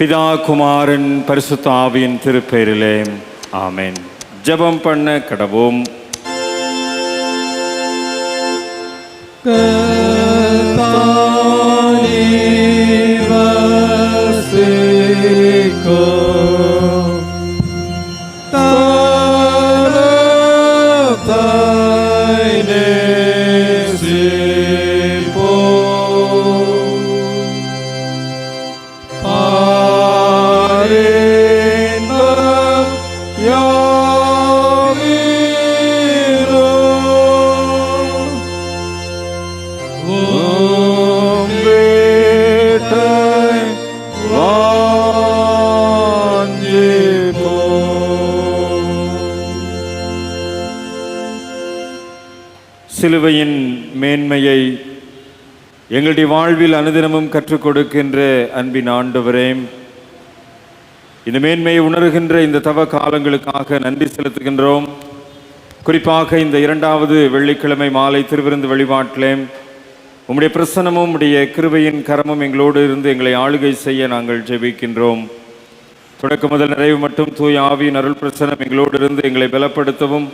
பிதா குமாரன் பரிசுத்த ஆவியின் திருப்பெயரிலே ஆமென். ஜெபம் பண்ண கடவோம். சிலுவையின் மேன்மையை எங்களுடைய வாழ்வில் அனுதினமும் கற்றுக் கொடுக்கின்ற அன்பின் ஆண்டவரே, இந்த மேன்மையை உணர்கின்ற இந்த தவ காலங்களுக்காக நன்றி செலுத்துகின்றோம். குறிப்பாக இந்த 2வது வெள்ளிக்கிழமை மாலை திருவிருந்து வழிபாட்டிலே உம்முடைய பிரசன்னமும் உம்முடைய கிருபையின் கரமும் எங்களோடு இருந்து எங்களை ஆளுகை செய்ய நாங்கள் ஜெபிக்கின்றோம். தொடக்க முதல் நிறைவு மட்டும் தூய ஆவியின் அருள் பிரசன்னம் எங்களோடு இருந்து எங்களை பலப்படுத்தவும்,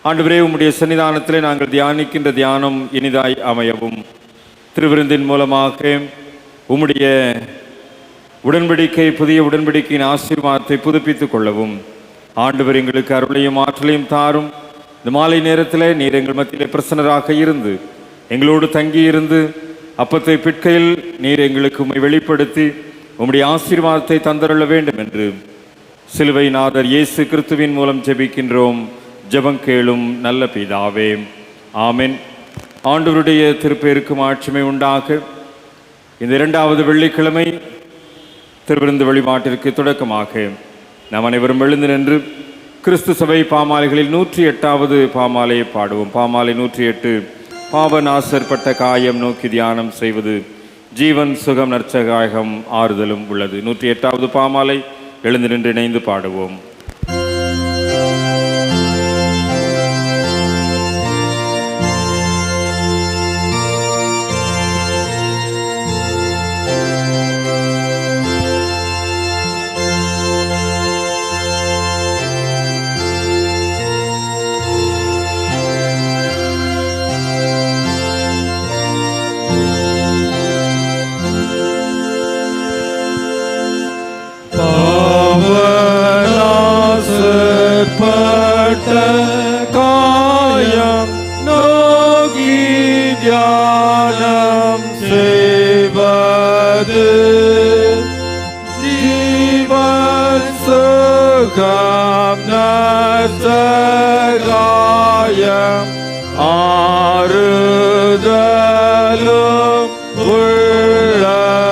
ஆண்டவரே உம்முடைய சன்னிதானத்திலே நாங்கள் தியானிக்கின்ற தியானம் இனிதாய் அமையவும், திருவிருந்தின் மூலமாக உம்முடைய உடன்படிக்கை புதிய உடன்படிக்கையின் ஆசீர்வாதத்தை புதுப்பித்துக் கொள்ளவும் ஆண்டவர் எங்களுக்கு அருளையும் ஆற்றலையும் தாரும். இந்த மாலை நேரத்தில் நீர் எங்கள் மத்தியிலே பிரசன்னராக இருந்து எங்களோடு தங்கியிருந்து அப்பத்தை பிற்கையில் நீர் எங்களுக்கு உம்மை வெளிப்படுத்தி உம்முடைய ஆசீர்வாதத்தை தந்தருள வேண்டும் என்று சிலுவை நாதர் இயேசு கிறிஸ்துவின் மூலம் ஜெபிக்கின்றோம். ஜெபம் கேளும் நல்ல பிதாவே, ஆமென். ஆண்டவருடைய திருப்பெயருக்கு மாட்சிமை உண்டாக. இந்த 2வது வெள்ளிக்கிழமை திருவிருந்து வழிபாட்டிற்கு தொடக்கமாக நாம் அனைவரும் எழுந்து நின்று கிறிஸ்து சபை பாமாலைகளில் 108வது பாமாலையை பாடுவோம். பாமாலை 108, பாவநாசர் பட்ட காயம் நோக்கி தியானம் செய்வது, ஜீவன் சுகம் நற்சகாயகம் ஆறுதலும் உள்ளது. 108வது பாமாலை. எழுந்து நின்று இணைந்து பாடுவோம். காயம் நோக்கி தியானம் செய்வது, ஜீவன் சுகம் நற்சகாயம் ஆறுதலும் உள்ளது.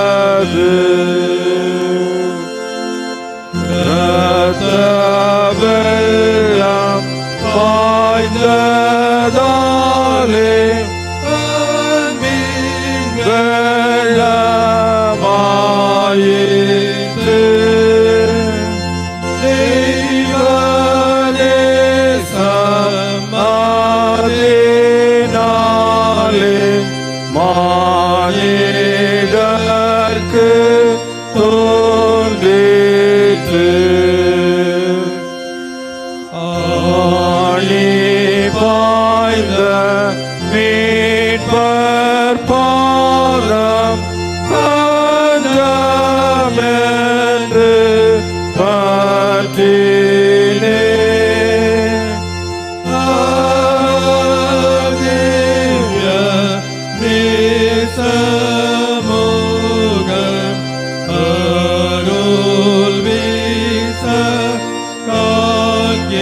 வெள்ளம் பாய்ந்ததாலே வெள்ளமாயிற்று, சமாதினாலே மானிடர்க்கு தோன்றிற்று. மீட்பர் பாதம் பஞ்சமென்று பற்றினே, திவ்ய நேசமுகம் அருள் வீச காண்கிறேன்.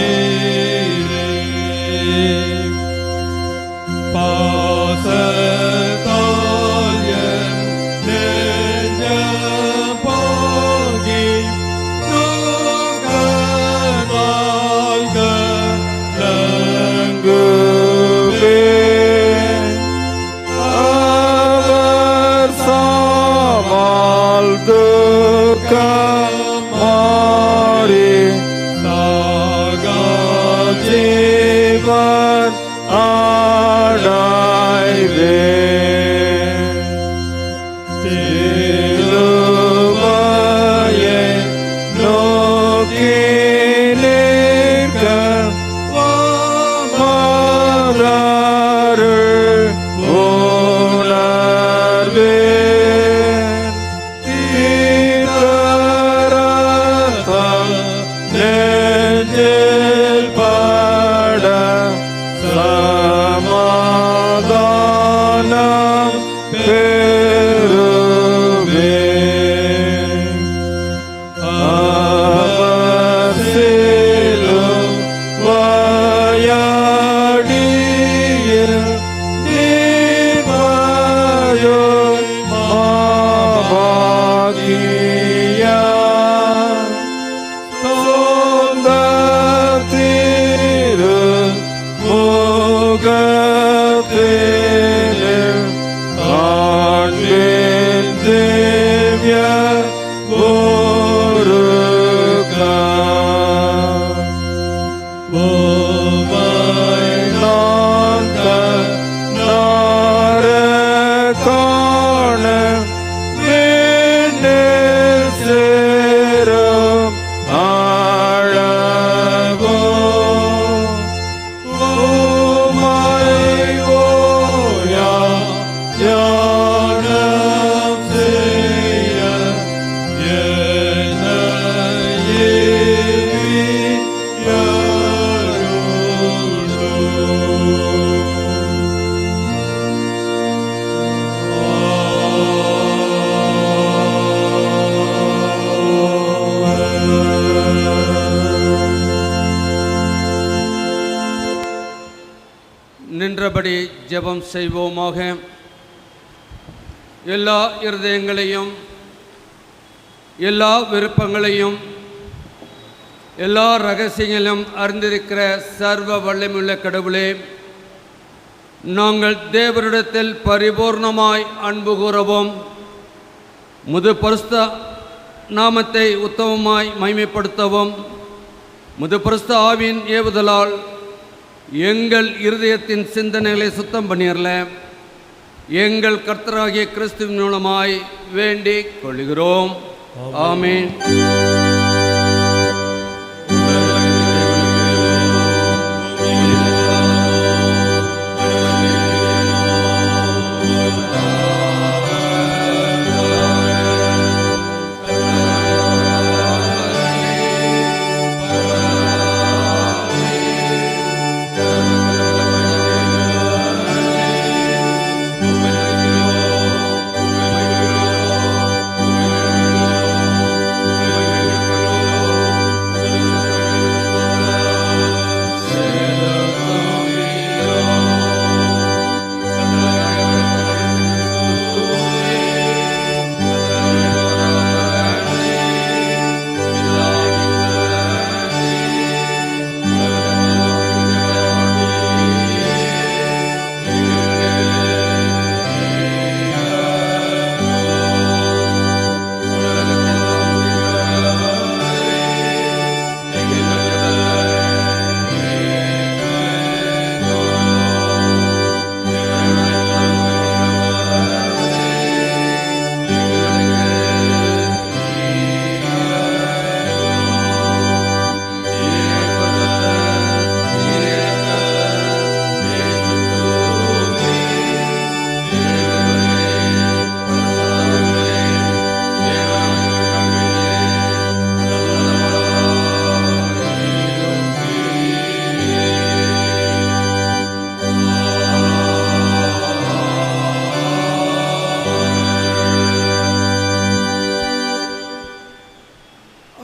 பாசத்தால் என் நெஞ்சம் பொங்கி துக்கத்தால் கலங்குவேன். அவர் சாவால் துக்கம் மாறி சாகா ஜீவன் ஆடாய்வேன். சிலுவையில் ஜெபம் செய்வோமாக. எல்லா இருதயங்களையும், எல்லா விருப்பங்களையும், எல்லா ரகசியங்களும் அறிந்திருக்கிற சர்வ வல்லமையுள்ள கடவுளே, நாங்கள் தேவரிடத்தில் பரிபூர்ணமாய் அன்பு கூறவும், முது பரிசுத்த நாமத்தை உத்தமமாய் மகிமைப்படுத்தவும், முது பரிசுத்த ஆவியின் ஏவுதலால் எங்கள் இருதயத்தின் சிந்தனைகளை சுத்தம் பண்ணிடல எங்கள் கர்த்தராகிய கிறிஸ்துவின் மூலமாய் வேண்டிக் கொள்கிறோம். ஆமென்.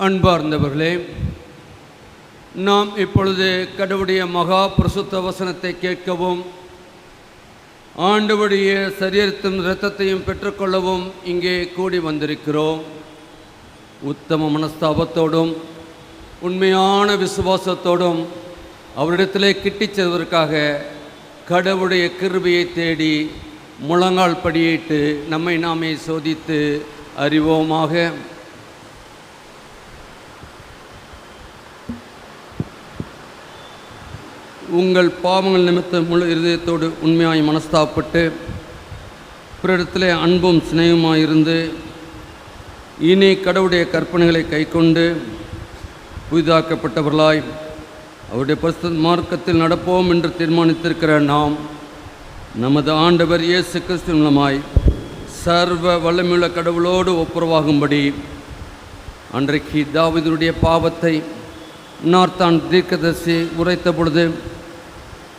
அன்பார்ந்தவர்களே, நாம் இப்பொழுது கடவுளுடைய மகா பிரசுத்த வசனத்தை கேட்கவும், ஆண்டவருடைய சரீரத்தையும் இரத்தத்தையும் பெற்றுக்கொள்ளவும் இங்கே கூடி வந்திருக்கிறோம். உத்தம மனஸ்தாபத்தோடும் உண்மையான விசுவாசத்தோடும் அவரிடத்திலே கிட்டிச் செல்வதற்காக கடவுளுடைய கிருபையை தேடி முழங்கால் படியிட்டு நம்மை நாமே சோதித்து அறிவோமாக. உங்கள் பாவங்கள் நிமித்தம் முழு இருதயத்தோடு உண்மையாய் மனஸ்தாப்பட்டு பிறரிடத்திலே அன்பும் சிநேகமாயிருந்து இனி கடவுளுடைய கற்பனைகளை கைக்கொண்டு புதிதாக்கப்பட்டவர்களாய் அவருடைய பரிசுத்த மார்க்கத்தில் நடப்போம் என்று தீர்மானித்திருக்கிற நாம் நமது ஆண்டவர் இயேசு கிறிஸ்து மூலமாய் சர்வ வல்லமையுள்ள கடவுளோடு ஒப்புரவாகும்படி அன்றைக்கு தாவீதுடைய பாவத்தை நார்த்தான் தீர்க்கதரிசி உரைத்த பொழுது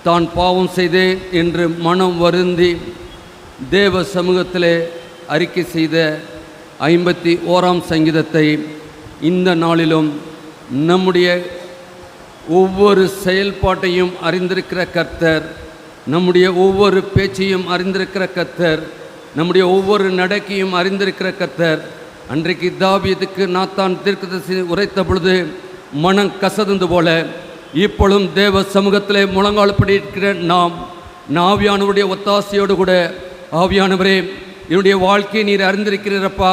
தான் பாவம் செய்தேன் என்று மனம் வருந்தி தேவ சமூகத்திலே அறிக்கை செய்த 51ஆம் சங்கீதத்தை இந்த நாளிலும் நம்முடைய ஒவ்வொரு செயல்பாட்டையும் அறிந்திருக்கிற கர்த்தர், நம்முடைய ஒவ்வொரு பேச்சையும் அறிந்திருக்கிற கர்த்தர், நம்முடைய ஒவ்வொரு நடக்கையும் அறிந்திருக்கிற கர்த்தர் அன்றைக்கு தாவீதுக்கு நாத்தான் தீர்க்கதரிசி உரைத்த பொழுது மனம் கசந்து போல இப்பொழுதும் தேவ சமூகத்திலே முழங்கால்படி இருக்கிற நாம் ஆவியானவருடைய ஒத்தாசையோடு கூட, ஆவியானவரே என்னுடைய வாழ்க்கையை நீர் அறிந்திருக்கிறீரப்பா,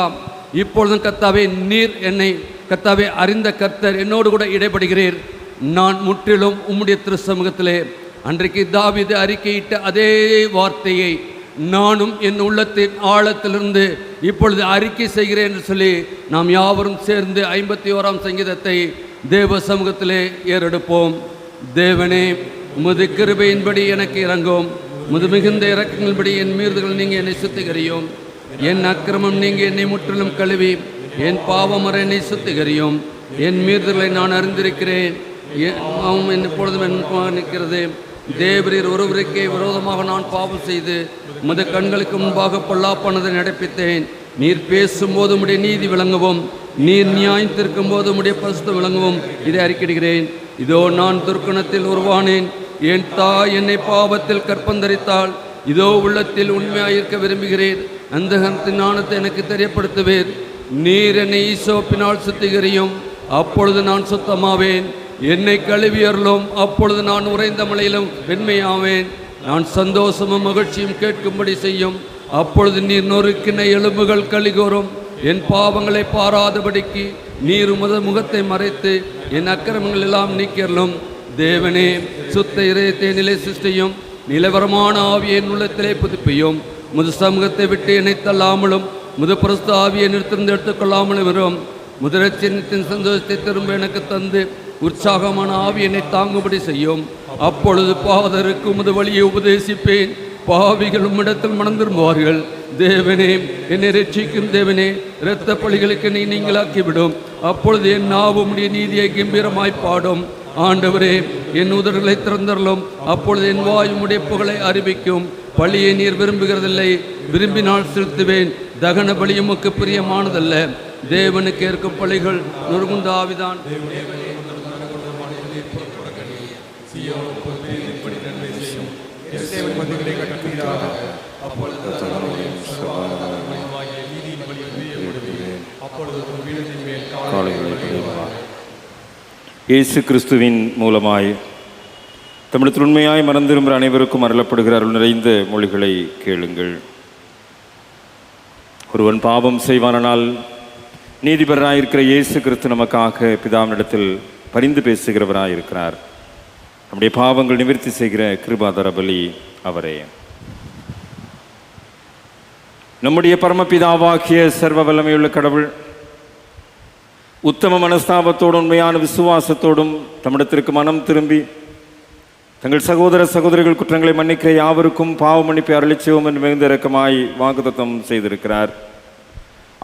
இப்பொழுதும் கர்த்தாவே நீர் என்னை கர்த்தாவே அறிந்த கர்த்தர் என்னோடு கூட இடைப்படுகிறீர். நான் முற்றிலும் உம்முடைய திரு சமூகத்திலே அன்றைக்கு தாவீது அறிக்கையிட்ட அதே வார்த்தையை நானும் என் உள்ளத்தின் ஆழத்திலிருந்து இப்பொழுது அறிக்கை செய்கிறேன் என்று சொல்லி நாம் யாவரும் சேர்ந்து 51ஆம் சங்கீதத்தை தேவ சமூகத்திலே ஏறெடுப்போம். தேவனே, உமது கிருபையின்படி எனக்கு இறங்கும், முது மிகுந்த இறக்கங்களின்படி என் மீறுதல்கள் நீங்க என்னை சுத்திகரியும், என் அக்கிரமம் நீங்க என்னை முற்றிலும் கழுவி என் பாவமறை என்னை சுத்திகரியும், என் மீறுதல்களை நான் அறிந்திருக்கிறேன், எப்பொழுதும் நிற்கிறது. தேவரீர் ஒருவருக்கே விரோதமாக நான் பாவம் செய்து உமது கண்களுக்கு முன்பாக பொல்லாப்பானதை நடப்பித்தேன். நீர் பேசும்போது உம்முடைய நீதி விளங்கவும், நீர் நியாயத்திற்கும் போது உம்முடைய பரிசுத்தம் விளங்கவும் இதை அறிக்கையிடுகிறேன். இதோ நான் துர்க்குணத்தில் உருவானேன், என் தாய் என்னை பாவத்தில் கற்பந்தரித்தாள், இதோ உள்ளத்தில் உண்மையாயிருக்க விரும்புகிறேன். அந்த கருத்தின் ஞானத்தை எனக்கு தெரியப்படுத்துவேன். நீர் என்னை ஈசோப்பினால் சுத்திகரியும், அப்பொழுது நான் சுத்தமாவேன். என்னை கழுவியறலும், அப்பொழுது நான் உறைந்த மலையிலும் வெண்மையாவேன். நான் சந்தோஷமும் மகிழ்ச்சியும் கேட்கும்படி செய்யும், அப்பொழுது நீர் நொறுக்கின எலும்புகள் கலிகூறும். என் பாவங்களை பாராதபடிக்கு நீர் உமது முகத்தை மறைத்து என் அக்கிரமங்கள் எல்லாம் நீக்கியறலும். தேவனே, சுத்த இதயத்தை நிலை சிருஷ்டியும், நிலவரமான ஆவியை என் உள்ளத்திலே புதுப்பியும். முது சமூகத்தை விட்டு என்னை தள்ளாமலும், முது பிரஸ்த ஆவியை நிறுத்திருந்து எடுத்துக்கொள்ளாமலும் வரும். முதலட்சியத்தின் சந்தோஷத்தை திரும்ப எனக்கு தந்து உற்சாகமான ஆவி என்னை தாங்கும்படி செய்யும். அப்பொழுது பாதருக்கு உமது வழியை உபதேசிப்பேன். பாவிகள் உம்மிடத்தில் மனம் திரும்புவார்கள். தேவனே, என்னை ரட்சிக்கும் தேவனே, இரத்த பழிகளுக்கு நீ நீங்களாக்கிவிடும். அப்பொழுது என் நாவு உம்முடைய நீதியை கம்பீரமாய் பாடும். ஆண்டவரே, என் உதடுகளை திறந்தரலும், அப்பொழுது என் வாய் உம்முடைய புகழை அறிவிக்கும். பழியை நீர் விரும்புகிறதில்லை, விரும்பினால் செலுத்துவேன். தகன பலி உமக்கு பிரியமானதல்ல. தேவனுக்கு ஏற்கும் பழிகள் நொறுங்குண்ட ஆவிதான். இயேசு கிறிஸ்துவின் மூலமாய் தமிழத்தில் உண்மையாய் மறந்திருக்கிற அனைவருக்கும் அருளப்படுகிற அருள் நிறைந்த மொழிகளை கேளுங்கள். ஒருவன் பாவம் செய்வானால் நீதிபரனாயிருக்கிற இயேசு கிறிஸ்து நமக்காக பிதாவினிடத்தில் பரிந்து பேசுகிறவராயிருக்கிறார். நம்முடைய பாவங்கள் நிவர்த்தி செய்கிற கிருபாதர பலி அவரே. நம்முடைய பரமபிதாவாகிய சர்வ வல்லமையுள்ள கடவுள் உத்தம மனஸ்தாபத்தோடும் உண்மையான விசுவாசத்தோடும் தம்மிடத்திற்கு மனம் திரும்பி தங்கள் சகோதர சகோதரிகள் குற்றங்களை மன்னிக்கிற யாவருக்கும் பாவ மன்னிப்பை அருளிச்செய்வோம் என்று மிகுந்த இரக்கமாய் வாக்குத்தத்தம் செய்திருக்கிறார்.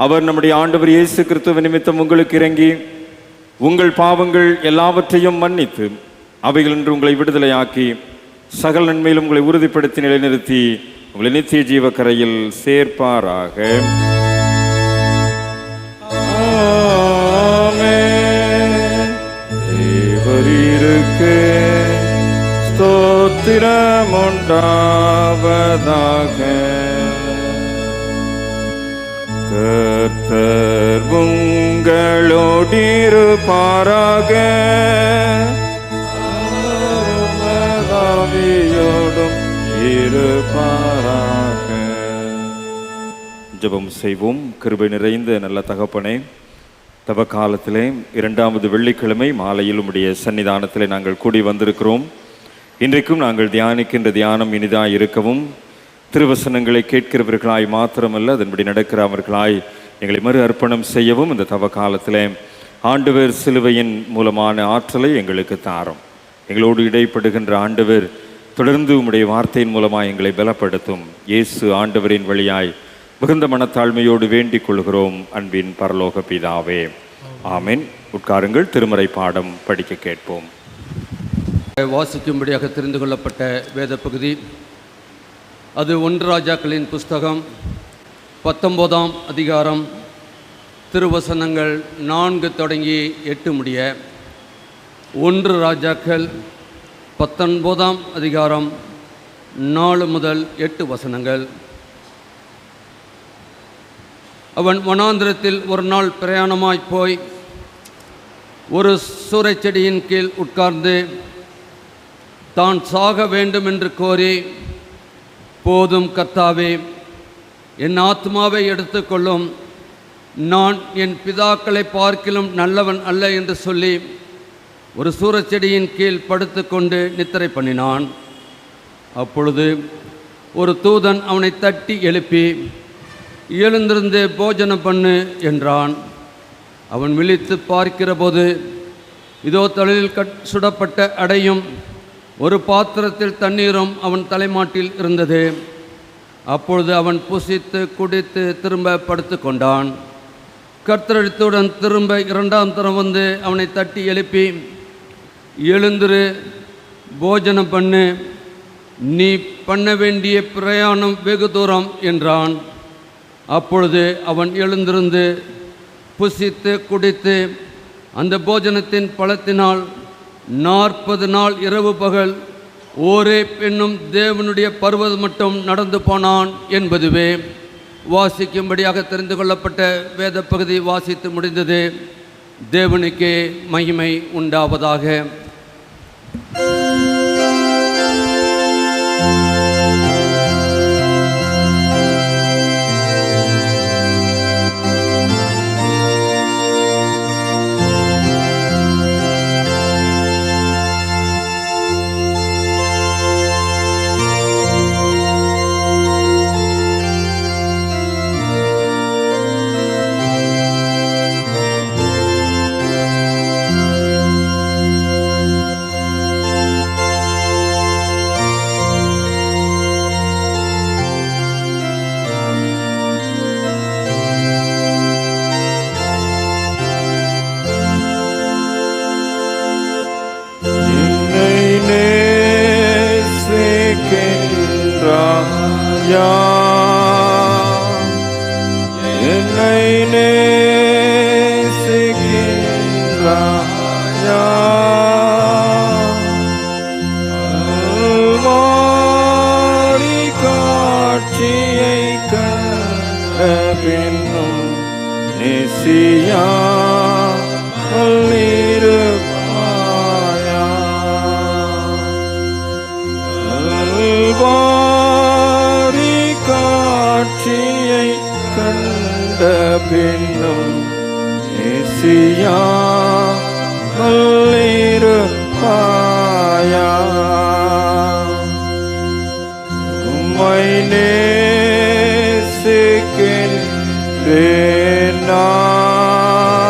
அவர் நம்முடைய ஆண்டவர் இயேசு கிறிஸ்துவ நிமித்தம் உங்களுக்கு இறங்கி உங்கள் பாவங்கள் எல்லாவற்றையும் மன்னித்து அவைகளின்று உங்களை விடுதலையாக்கி சகல நன்மையிலும் உங்களை உறுதிப்படுத்தி நிலைநிறுத்தி உங்களை நித்திய ஜீவக்கரையில் சேர்ப்பாராக. தேவரீருக்கு ஸ்தோத்திரம் உண்டாவதாக. கர்த்தர் உங்களோடிருப்பாராக. ஜெபம் செய்வோம். கிருபை நிறைந்த நல்ல தகப்பனே, தவ காலத்திலே இரண்டாவது வெள்ளிக்கிழமை மாலையில் உம்முடைய சன்னிதானத்திலே நாங்கள் கூடி வந்திருக்கிறோம். இன்றைக்கும் நாங்கள் தியானிக்கின்ற தியானம் இனிதாய் இருக்கவும், திருவசனங்களை கேட்கிறவர்களாய் மாத்திரமல்ல அதன்படி நடக்கிறவர்களாய் எங்களை மறு அர்ப்பணம் செய்யவும் இந்த தவ காலத்திலே ஆண்டவர் சிலுவையின் மூலமான ஆற்றலை எங்களுக்கு தாரும். எங்களோடு இடைப்படுகின்ற ஆண்டவர் தொடர்ந்து உம்முடைய வார்த்தையின் மூலமாக எங்களை பலப்படுத்தும். இயேசு ஆண்டவரின் வழியாய் மிகுந்த மனத்தாழ்மையோடு வேண்டிக் கொள்கிறோம் அன்பின் பரலோக பிதாவே, ஆமென். உட்காருங்கள். திருமறை பாடம் படிக்க கேட்போம். வாசிக்கும்படியாக தெரிந்து கொள்ளப்பட்ட வேத பகுதி அது 1 ராஜாக்களின் புஸ்தகம் 19ஆம் அதிகாரம் திருவசனங்கள் 4 தொடங்கி 8 முடிய. 1 ராஜாக்கள் 19ஆம் அதிகாரம் 4 முதல் 8 வசனங்கள். அவன் வனாந்திரத்தில் ஒரு நாள் பிரயாணமாய் போய் ஒரு சூரைச்செடியின் கீழ் உட்கார்ந்து தான் சாக வேண்டும் என்று கோரி, போதும் கர்த்தாவே, என் ஆத்மாவை எடுத்துக்கொள்ளும், நான் என் பிதாக்களை பார்க்கிலும் நல்லவன் அல்ல என்று சொல்லி ஒரு சூரச்செடியின் கீழ் படுத்து கொண்டு நித்திரை பண்ணினான். அப்பொழுது ஒரு தூதன் அவனை தட்டி எழுப்பி, எழுந்திருந்து போஜனம் பண்ணு என்றான். அவன் விழித்து பார்க்கிறபோது இதோ தலையில் சுடப்பட்ட அடையும் ஒரு பாத்திரத்தில் தண்ணீரும் அவன் தலைமாட்டில் இருந்தது. அப்பொழுது அவன் புசித்து குடித்து திரும்ப படுத்து கொண்டான். கர்த்தரிடத்துடன் திரும்ப 2ஆம் தரம் வந்து அவனை தட்டி எழுப்பி, எழுந்திரு, போஜனம் பண்ணு, நீ பண்ண வேண்டிய பிரயாணம் வெகு தூரம் என்றான். அப்பொழுது அவன் எழுந்திருந்து புசித்து குடித்து அந்த போஜனத்தின் பலத்தினால் 40 நாள் இரவு பகல் ஓரே பெண்ணும் தேவனுடைய பர்வதம் மட்டும் நடந்து போனான் என்பதுவே வாசிக்கும்படியாக தெரிந்து கொள்ளப்பட்ட வேத பகுதி வாசித்து முடிந்தது. தேவனுக்கே மகிமை உண்டாவதாக. என்னை நேசிக்கின்றாயா? கல்வாரி காட்சியை கண்ட பின்னும் நேசியாமல் இருப்பாயா? கல்வாரி காட்சியை கண்ட பின்னும் நேசியாமல் இருப்பாயா? உம்மை நேசிக்கின்றேன் நான்,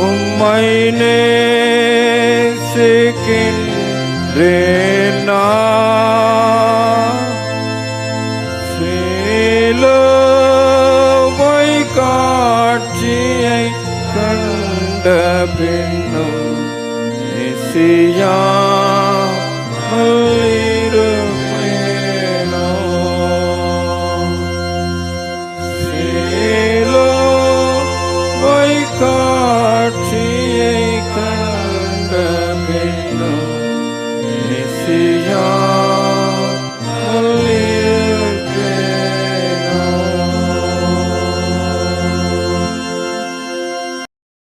உம்மை நேசிக்கின்றேன் நான். சிலுவை காட்சியை கண்ட பின்னும் நேசியாமல் இருப்பேனோ? சிலுவை காட்சியை கண்ட பின்னும் நேசியாமல் இருப்பேனோ?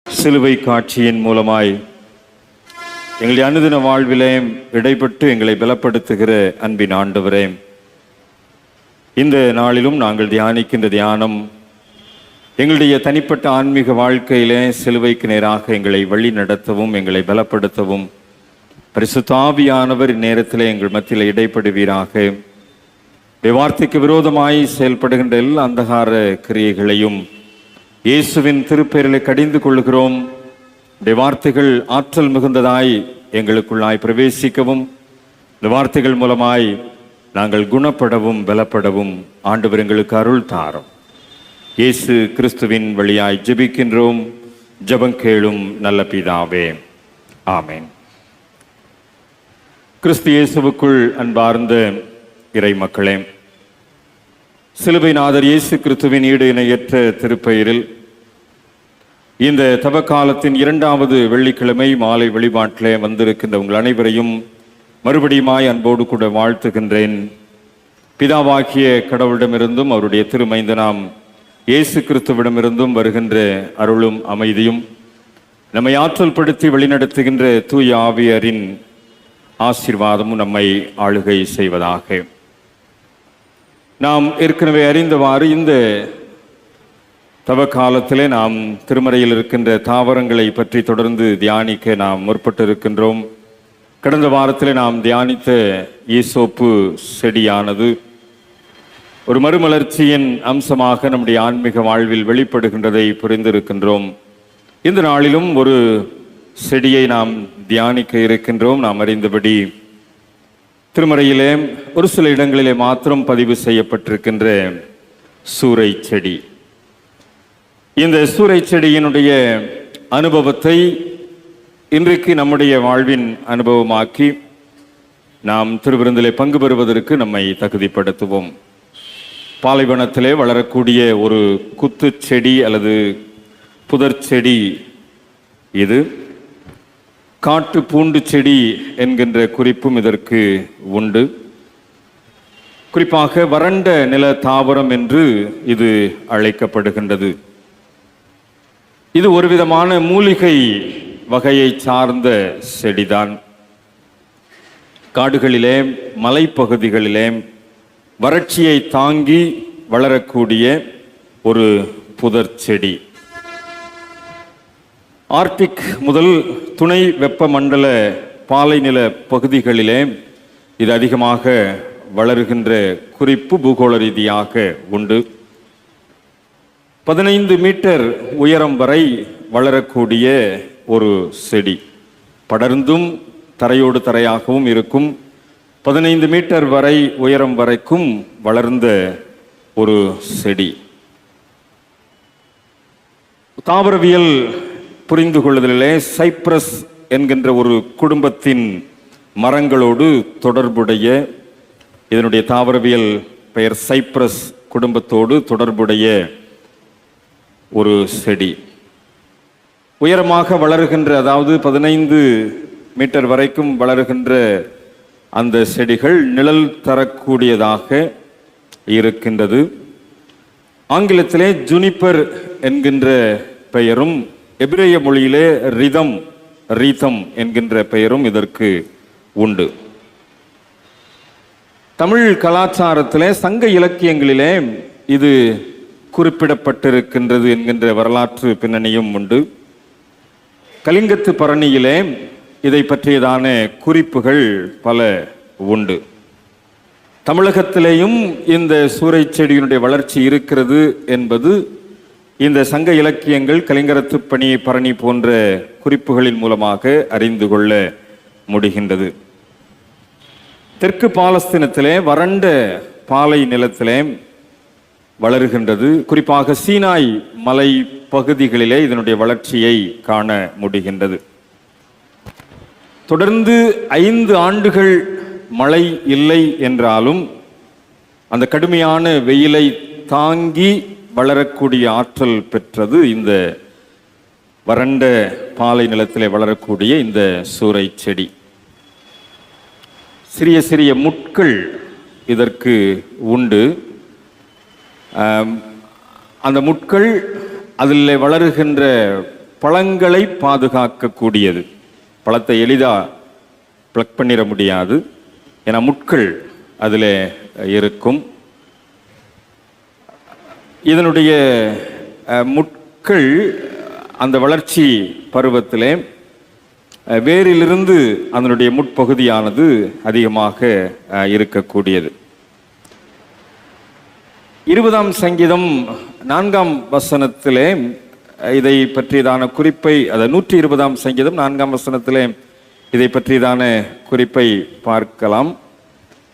சிலுவை காட்சியின் மூலமாய் எங்களுடைய அனுதின வாழ்விலே இடைப்பட்டு எங்களை பலப்படுத்துகிற அன்பின் ஆண்டவரே, இந்த நாளிலும் நாங்கள் தியானிக்கின்ற தியானம் எங்களுடைய தனிப்பட்ட ஆன்மீக வாழ்க்கையிலே சிலுவைக்கு நேராக எங்களை வழி நடத்தவும் எங்களை பலப்படுத்தவும் பரிசுத்த ஆவியானவர் இந்நேரத்திலே எங்கள் மத்தியில் இடைப்படுவீராக. வார்த்தைக்கு விரோதமாய் செயல்படுகின்ற எல்லா அந்தகார கிரியைகளையும் இயேசுவின் திருப்பெயரிலே கடிந்து கொள்கிறோம். இந்த வார்த்தைகள் ஆற்றல் மிகுந்ததாய் எங்களுக்குள்ளாய் பிரவேசிக்கவும், இந்த வார்த்தைகள் மூலமாய் நாங்கள் குணப்படவும் பலப்படவும் ஆண்டவர் எங்களுக்கு அருள் தாரும். இயேசு கிறிஸ்துவின் வழியாய் ஜெபிக்கின்றோம். ஜெபம் கேளும் நல்ல பிதாவே, ஆமென். கிறிஸ்து இயேசுவுக்குள் அன்பார்ந்த இறை மக்களே, சிலுவைநாதர் இயேசு கிறிஸ்துவின் ஈடு இணையற்ற திருப்பெயரில் இந்த தவக்காலத்தின் 2வது வெள்ளிக்கிழமை மாலை வழிபாட்டிலே வந்திருக்கின்ற உங்கள் அனைவரையும் மறுபடியுமாய் அன்போடு கூட வாழ்த்துகின்றேன். பிதாவாகிய கடவுளிடமிருந்தும் அவருடைய திருமைந்தனாம் இயேசு கிறிஸ்துவிடமிருந்தும் வருகின்ற அருளும் அமைதியும் நம்மை ஆற்றல் படுத்தி வழிநடத்துகின்ற தூய ஆவியரின் ஆசீர்வாதமும் நம்மை ஆளுகை செய்வதாக. நாம் ஏற்கனவே அறிந்தவாறு இந்த தவக்காலத்திலே நாம் திருமறையில் இருக்கின்ற தாவரங்களை பற்றி தொடர்ந்து தியானிக்க நாம் முற்பட்டிருக்கின்றோம். கடந்த வாரத்திலே நாம் தியானித்த ஈசோப்பு செடியானது ஒரு மறுமலர்ச்சியின் அம்சமாக நம்முடைய ஆன்மீக வாழ்வில் வெளிப்படுகின்றதை புரிந்திருக்கின்றோம். இந்த நாளிலும் ஒரு செடியை நாம் தியானிக்க இருக்கின்றோம். நாம் அறிந்தபடி திருமறையிலே ஒரு சில இடங்களிலே மாத்திரம் பதிவு செய்யப்பட்டிருக்கின்ற சூரை செடி. இந்த சூரை செடியினுடைய அனுபவத்தை இன்றைக்கு நம்முடைய வாழ்வின் அனுபவமாக்கி நாம் திருவிருந்திலே பங்கு பெறுவதற்கு நம்மை தகுதிப்படுத்துவோம். பாலைவனத்திலே வளரக்கூடிய ஒரு குத்து செடி அல்லது புதர் செடி இது. காட்டு பூண்டு செடி என்கின்ற குறிப்பும் இதற்கு உண்டு. குறிப்பாக வறண்ட நில தாவரம் என்று இது அழைக்கப்படுகின்றது. இது ஒரு விதமான மூலிகை வகையை சார்ந்த செடிதான். காடுகளிலே, மலைப்பகுதிகளிலே வறட்சியை தாங்கி வளரக்கூடிய ஒரு புதர் செடி. ஆர்க்டிக் முதல் துணை வெப்பமண்டல பாலைநில பகுதிகளிலே இது அதிகமாக வளருகின்ற குறிப்பு பூகோள ரீதியாக உண்டு. 15 மீட்டர் உயரம் வரை வளரக்கூடிய ஒரு செடி. படர்ந்தும் தரையோடு தரையாகவும் இருக்கும். 15 மீட்டர் வரை உயரம் வரைக்கும் வளர்ந்த ஒரு செடி. தாவரவியல் புரிந்து கொள்ளுதலிலே சைப்ரஸ் என்கின்ற ஒரு குடும்பத்தின் மரங்களோடு தொடர்புடைய, இதனுடைய தாவரவியல் பெயர் சைப்ரஸ் குடும்பத்தோடு தொடர்புடைய ஒரு செடி. உயரமாக வளருகின்ற, அதாவது 15 மீட்டர் வரைக்கும் வளருகின்ற அந்த செடிகள் நிழல் தரக்கூடியதாக இருக்கின்றது. ஆங்கிலத்திலே ஜுனிப்பர் என்கின்ற பெயரும், எபிரேய மொழியிலே ரீதம் என்கின்ற பெயரும் இதற்கு உண்டு. தமிழ் கலாச்சாரத்திலே, சங்க இலக்கியங்களிலே இது குறிப்பிடப்பட்டிருக்கின்றது என்கின்ற வரலாற்று பின்னணியும் உண்டு. கலிங்கத்து பரணியிலே இதை பற்றியதான குறிப்புகள் பல உண்டு. தமிழகத்திலேயும் இந்த சூரை செடியினுடைய வளர்ச்சி இருக்கிறது என்பது இந்த சங்க இலக்கியங்கள், கலிங்கரத்து பரணி போன்ற குறிப்புகளின் மூலமாக அறிந்து கொள்ள முடிகின்றது. தெற்கு பாலஸ்தீனத்திலே வறண்ட பாலை நிலத்திலே வளருகின்றது. குறிப்பாக சீனாய் மலை பகுதிகளிலே இதனுடைய வளர்ச்சியை காண முடிகின்றது. தொடர்ந்து 5 ஆண்டுகள் மழை இல்லை என்றாலும் அந்த கடுமையான வெயிலை தாங்கி வளரக்கூடிய ஆற்றல் பெற்றது இந்த வறண்ட பாலை நிலத்திலே வளரக்கூடிய இந்த சூரை செடி. சிறிய சிறிய முட்கள் இதற்கு உண்டு. அந்த முட்கள் அதில் வளருகின்ற பழங்களை பாதுகாக்கக்கூடியது. பழத்தை எளிதாக பிளக் பண்ணிட முடியாது, ஏன்னா முட்கள் அதில் இருக்கும். இதனுடைய முட்கள் அந்த வளர்ச்சி பருவத்திலே வேரிலிருந்து அதனுடைய முட்பகுதியானது அதிகமாக இருக்கக்கூடியது. 20ஆம் சங்கீதம் 4ஆம் வசனத்திலே இதை பற்றியதான குறிப்பை, அது 120ஆம் சங்கீதம் 4ஆம் வசனத்திலே இதை பற்றியதான குறிப்பை பார்க்கலாம்.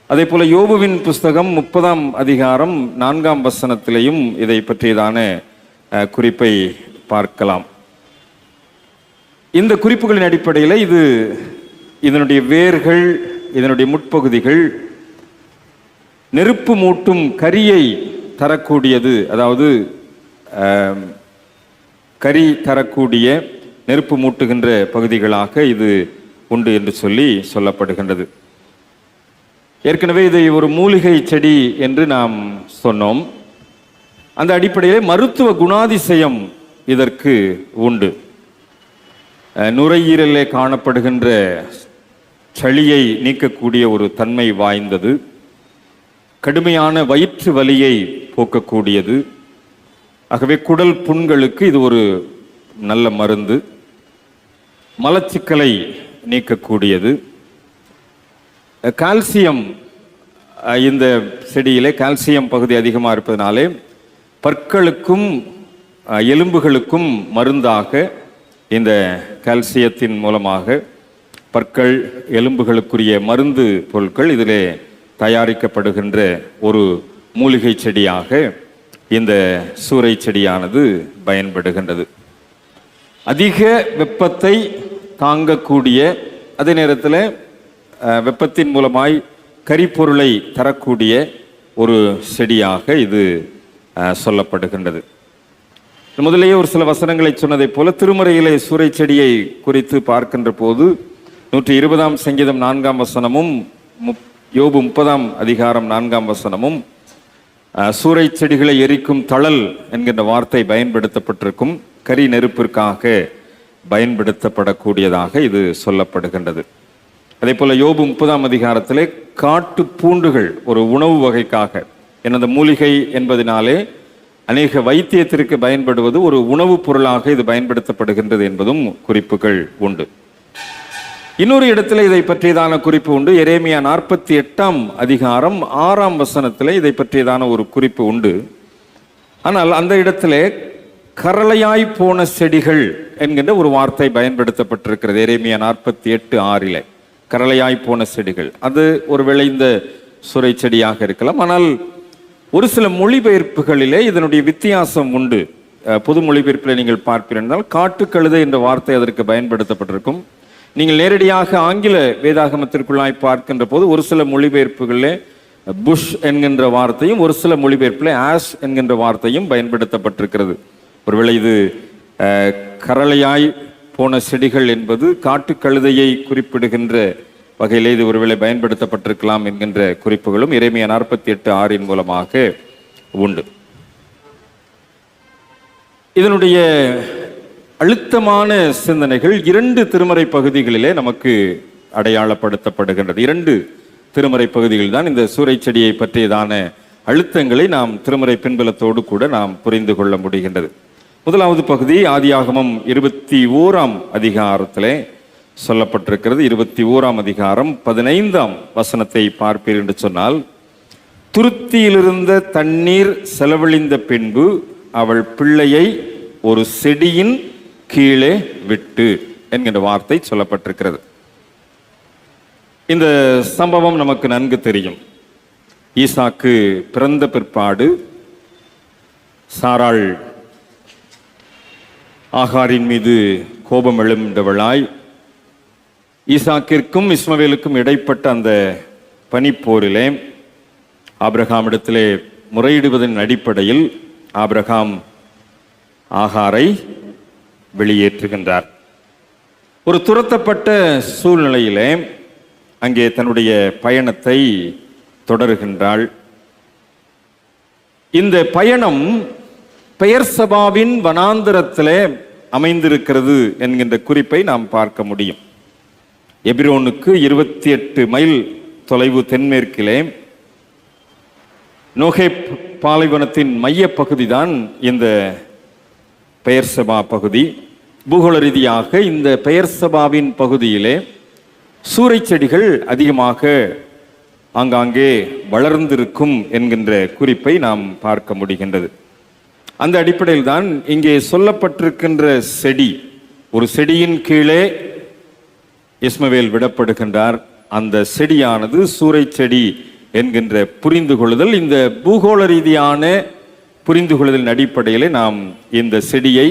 அதே போல யோபுவின் புஸ்தகம் 30ஆம் அதிகாரம் 4ஆம் வசனத்திலேயும் இதை பற்றியதான குறிப்பை பார்க்கலாம். இந்த குறிப்புகளின் அடிப்படையில் இதனுடைய வேர்கள், இதனுடைய முட்பகுதிகள் நெருப்பு மூட்டும் கரியை தரக்கூடியது, அதாவது கரி தரக்கூடிய நெருப்பு மூட்டுகின்ற பகுதிகளாக இது உண்டு என்று சொல்லப்படுகின்றது. ஏற்கனவே இதை ஒரு மூலிகை செடி என்று நாம் சொன்னோம். அந்த அடிப்படையிலே மருத்துவ குணாதிசயம் இதற்கு உண்டு. நுரையீரலே காணப்படுகின்ற சளியை நீக்கக்கூடிய ஒரு தன்மை வாய்ந்தது. கடுமையான வயிற்று வலியை போக்கக்கூடியது. ஆகவே குடல் புண்களுக்கு இது ஒரு நல்ல மருந்து. மலச்சிக்கலை நீக்கக்கூடியது. கால்சியம், இந்த செடியிலே கால்சியம் பகுதி அதிகமாக இருப்பதனாலே பற்களுக்கும் எலும்புகளுக்கும் மருந்தாக இந்த கால்சியத்தின் மூலமாக பற்கள் எலும்புகளுக்குரிய மருந்து பொருட்கள் இதிலே தயாரிக்கப்படுகின்ற ஒரு மூலிகை செடியாக இந்த சூரை செடியானது பயன்படுகின்றது. அதிக வெப்பத்தை தாங்கக்கூடிய, அதே நேரத்தில் வெப்பத்தின் மூலமாய் கரிப்பொருளை தரக்கூடிய ஒரு செடியாக இது சொல்லப்படுகின்றது. முதலேயே ஒரு சில வசனங்களை சொன்னதைப் போல திருமறையிலே சூரை செடியை குறித்து பார்க்கின்ற போது 120 சங்கீதம் 4 வசனமும் யோபு 30 அதிகாரம் 4 வசனமும் சூரை செடிகளை எரிக்கும் தழல் என்கின்ற வார்த்தை பயன்படுத்தப்பட்டிருக்கும். கரி நெருப்பிற்காக பயன்படுத்தப்படக்கூடியதாக இது சொல்லப்படுகின்றது. அதே போல யோபு 30 அதிகாரத்திலே காட்டு பூண்டுகள் ஒரு உணவு வகைக்காக, எனது மூலிகை என்பதனாலே அநேக வைத்தியத்திற்கு பயன்படுவது ஒரு உணவுப் பொருளாக இது பயன்படுத்தப்படுகின்றது என்பதும் குறிப்புகள் உண்டு. இன்னொரு இடத்துல இதை பற்றியதான குறிப்பு உண்டு. எரேமியா 48 அதிகாரம் 6 வசனத்தில் இதை பற்றியதான ஒரு குறிப்பு உண்டு. ஆனால் அந்த இடத்திலே கரளையாய் போன செடிகள் என்கின்ற ஒரு வார்த்தை பயன்படுத்தப்பட்டிருக்கிறது. எரேமியா 48:6 கரளையாய் போன செடிகள், அது ஒருவேளை இந்த சுரை செடியாக இருக்கலாம். ஆனால் ஒரு சில மொழிபெயர்ப்புகளிலே இதனுடைய வித்தியாசம் உண்டு. பொது மொழிபெயர்ப்பில் நீங்கள் பார்ப்பீர்கள், காட்டுக்கழுதை என்ற வார்த்தை அதற்கு பயன்படுத்தப்பட்டிருக்கும். நீங்கள் நேரடியாக ஆங்கில வேதாகமத்திற்குள்ளாய் பார்க்கின்ற போது ஒரு சில மொழிபெயர்ப்புகளிலே புஷ் என்கின்ற வார்த்தையும் ஒரு சில மொழிபெயர்ப்பிலே ஆஷ் என்கின்ற வார்த்தையும் பயன்படுத்தப்பட்டிருக்கிறது. ஒருவேளை இது கரளையாய் போன செடிகள் என்பது காட்டுக்கழுதையை குறிப்பிடுகின்ற வகையிலே இது ஒருவேளை பயன்படுத்தப்பட்டிருக்கலாம் என்கின்ற குறிப்புகளும் எரேமியா 48:6 மூலமாக உண்டு. இதனுடைய அழுத்தமான சிந்தனைகள் 2 திருமறை பகுதிகளிலே நமக்கு அடையாளப்படுத்தப்படுகின்றது. 2 திருமறை பகுதிகள் தான் இந்த சூரை செடியை பற்றியதான அழுத்தங்களை நாம் திருமறை பின்பலத்தோடு கூட நாம் புரிந்து கொள்ள முடிகின்றது. முதலாவது பகுதி ஆதியாகமம் 21 அதிகாரத்திலே சொல்லப்பட்டிருக்கிறது. 21 அதிகாரம் 15 வசனத்தை பார்ப்பீர் என்று சொன்னால், துருத்தியிலிருந்த தண்ணீர் செலவழிந்த பின்பு அவள் பிள்ளையை ஒரு செடியின் கீழே விட்டு என்கின்ற வார்த்தை சொல்லப்பட்டிருக்கிறது. இந்த சம்பவம் நமக்கு நன்கு தெரியும். ஈசாக்கு பிறந்த பிற்பாடு சாராள் ஆகாரின் மீது கோபம் எழுந்தவளாய் ஈசாக்கிற்கும் இஸ்மவேலுக்கும் இடைப்பட்ட அந்த பனிப்போரிலே ஆபிரகாமிடத்திலே முறையிடுவதன் அடிப்படையில் ஆபிரகாம் ஆகாரை வெளியேற்றுகின்றார். ஒரு துரத்தப்பட்ட சூழ்நிலையிலே அங்கே தன்னுடைய பயணத்தை தொடருகின்றாள். இந்த பயணம் பெயர்சபாவின் வனாந்திரத்திலே அமைந்திருக்கிறது என்கின்ற குறிப்பை நாம் பார்க்க முடியும். எபிரோனுக்கு 28 மைல் தொலைவு தென்மேற்கிலே நோகேப் பாலைவனத்தின் மைய பகுதி தான் இந்த பெயர்சபா பகுதி. பூகோள ரீதியாக இந்த பெயர்சபாவின் பகுதியிலே சூரை செடிகள் அதிகமாக ஆங்காங்கே வளர்ந்திருக்கும் என்கின்ற குறிப்பை நாம் பார்க்க முடிகின்றது. அந்த அடிப்படையில் தான் இங்கே சொல்லப்பட்டிருக்கின்ற செடி, ஒரு செடியின் கீழே இஸ்மவேல் விடப்படுகின்றார். அந்த செடியானது சூரை செடி என்கின்ற புரிந்து கொள்ளுதல், இந்த பூகோள ரீதியான புரிந்து கொள்ளுதலின் அடிப்படையிலே நாம் இந்த செடியை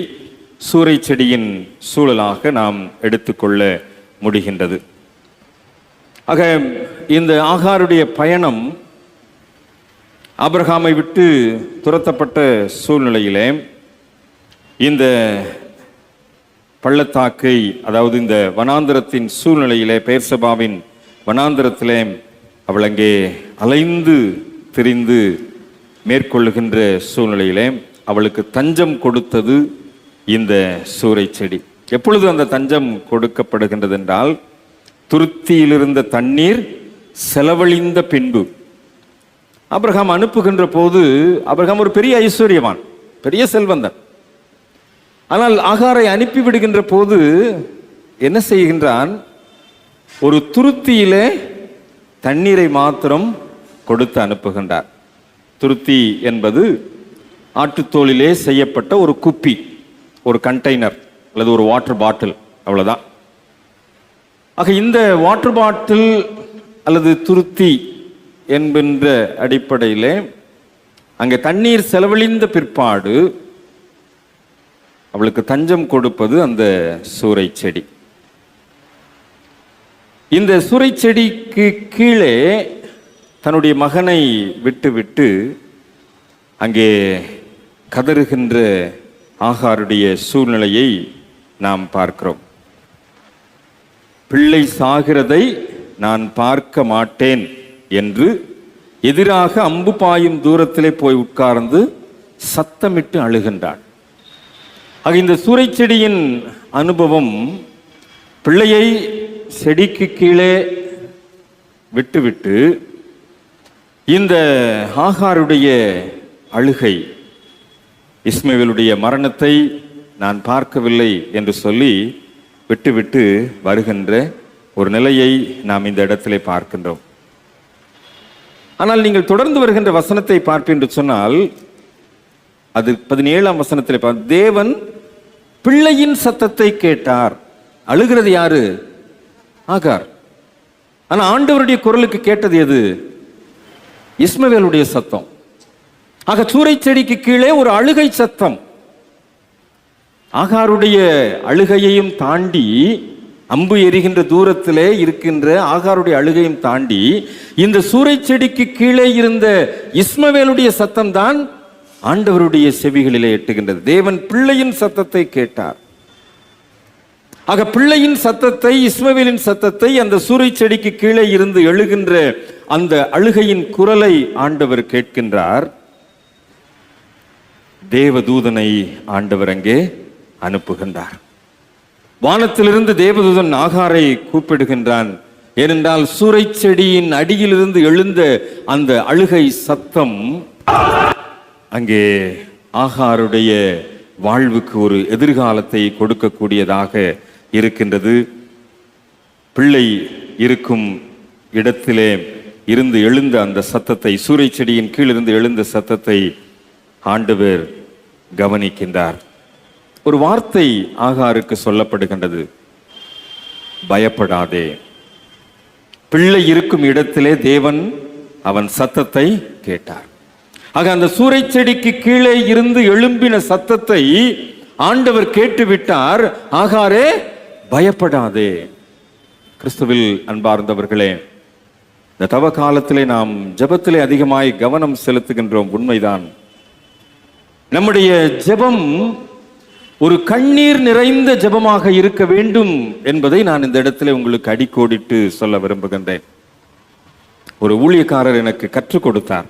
சூரை செடியின் சூழலாக நாம் எடுத்துக்கொள்ள முடிகின்றது. ஆக இந்த ஆகாருடைய பயணம் ஆபிரகாமை விட்டு துரத்தப்பட்ட சூழ்நிலையிலே இந்த பள்ளத்தாக்கை, அதாவது இந்த வனாந்திரத்தின் சூழ்நிலையிலே, பெயர்சபாவின் வனாந்திரத்திலே அவள் அங்கே அலைந்து திரிந்து மேற்கொள்ளுகின்ற சூழ்நிலையிலே அவளுக்கு தஞ்சம் கொடுத்தது இந்த சூரை செடி. எப்பொழுது அந்த தஞ்சம் கொடுக்கப்படுகின்றது என்றால், துருத்தியிலிருந்த தண்ணீர் செலவழிந்த பின்பு. ஆபிரகாம் அனுப்புகின்ற போது ஆபிரகாம் ஒரு பெரிய ஐஸ்வர்யவான், பெரிய செல்வந்தன். ஆனால் ஆகாரை அனுப்பிவிடுகின்ற போது என்ன செய்கின்றான்? ஒரு துருத்தியிலே தண்ணீரை மாத்திரம் கொடுத்து அனுப்புகின்றார். துருத்தி என்பது ஆட்டுத்தோலிலே செய்யப்பட்ட ஒரு குப்பி, ஒரு கண்டெய்னர் அல்லது ஒரு வாட்டர் பாட்டில், அவ்வளவுதான். ஆக இந்த வாட்டர் பாட்டில் அல்லது துருத்தி என்கின்ற அடிப்படையிலே அங்கே தண்ணீர் செலவழிந்த பிற்பாடு அவளுக்கு தஞ்சம் கொடுப்பது அந்த சூரை செடி. இந்த சூரை செடிக்கு கீழே தன்னுடைய மகனை விட்டு விட்டு அங்கே கதறுகின்ற ஆகாருடைய சூழ்நிலையை நாம் பார்க்கிறோம். பிள்ளை சாகிறதை நான் பார்க்க மாட்டேன் என்று எதிராக அம்பு பாயும் தூரத்திலே போய் உட்கார்ந்து சத்தமிட்டு அழுகின்றாள். ஆக இந்த சூறைச்செடியின் அனுபவம் பிள்ளையை செடிக்கு கீழே விட்டுவிட்டு இந்த ஆகாருடைய அழுகை, இஸ்மவேலுடைய மரணத்தை நான் பார்க்கவில்லை என்று சொல்லி விட்டுவிட்டு வருகின்ற ஒரு நிலையை நாம் இந்த இடத்திலே பார்க்கின்றோம். ஆனால் நீங்கள் தொடர்ந்து வருகின்ற வசனத்தை பார்ப்பேன் என்று சொன்னால் அது 17ஆம் வசனத்திலே தேவன் பிள்ளையின் சத்தத்தை கேட்டார். அழுகிறது யாரு? ஆகார். ஆனா ஆண்டவருடைய குரலுக்கு கேட்டது எது? இஸ்மவேலுடைய சத்தம். ஆக சூறைச்செடிக்கு கீழே ஒரு அழுகை சத்தம். ஆகாருடைய அழுகையையும் தாண்டி, அம்பு எரிகின்ற தூரத்திலே இருக்கின்ற ஆகாருடைய அழுகையும் தாண்டி இந்த சூறைச்செடிக்கு கீழே இருந்த இஸ்மவேலுடைய சத்தம் தான் ஆண்டவருடைய செவிகளிலே எட்டுகின்றது. தேவன் பிள்ளையின் சத்தத்தை கேட்டார். ஆக பிள்ளையின் சத்தத்தை, இஸ்மவேலின் சத்தத்தை, அந்த சூறைச்செடிக்கு கீழே இருந்து எழுகின்ற அந்த அழுகையின் குரலை ஆண்டவர் கேட்கின்றார். தேவதூதனை ஆண்டவர் அங்கே அனுப்புகின்றார். வானத்திலிருந்து தேவதூதன் ஆகாரை கூப்பிடுகின்றான். ஏனென்றால் சூறைச்செடியின் அடியிலிருந்து எழுந்த அந்த அழுகை சத்தம் அங்கே ஆகாருடைய வாழ்வுக்கு ஒரு எதிர்காலத்தை கொடுக்கக்கூடியதாக இருக்கின்றது. பிள்ளை இருக்கும் இடத்திலே இருந்து எழுந்த அந்த சத்தத்தை, சூறைச்செடியின் கீழிருந்து எழுந்த சத்தத்தை ஆண்டவர் கவனிக்கின்றார். ஒரு வார்த்தை ஆகாருக்கு சொல்லப்படுகின்றது, பயப்படாதே. பிள்ளை இருக்கும் இடத்திலே தேவன் அவன் சத்தத்தை கேட்டார். ஆக அந்த சூறைச்செடிக்கு கீழே இருந்து எழும்பின சத்தத்தை ஆண்டவர் கேட்டுவிட்டார். ஆகாரே பயப்படாதே. கிறிஸ்துவில் அன்பார்ந்தவர்களே, இந்த தவ காலத்திலே நாம் ஜெபத்திலே அதிகமாய் கவனம் செலுத்துகின்றோம், உண்மைதான். நம்முடைய ஜெபம் ஒரு கண்ணீர் நிறைந்த ஜெபமாக இருக்க வேண்டும் என்பதை நான் இந்த இடத்திலே உங்களுக்கு அடிக்கோடிட்டு சொல்ல விரும்புகின்றேன். ஒரு ஊழியக்காரர் எனக்கு கற்றுக் கொடுத்தார்.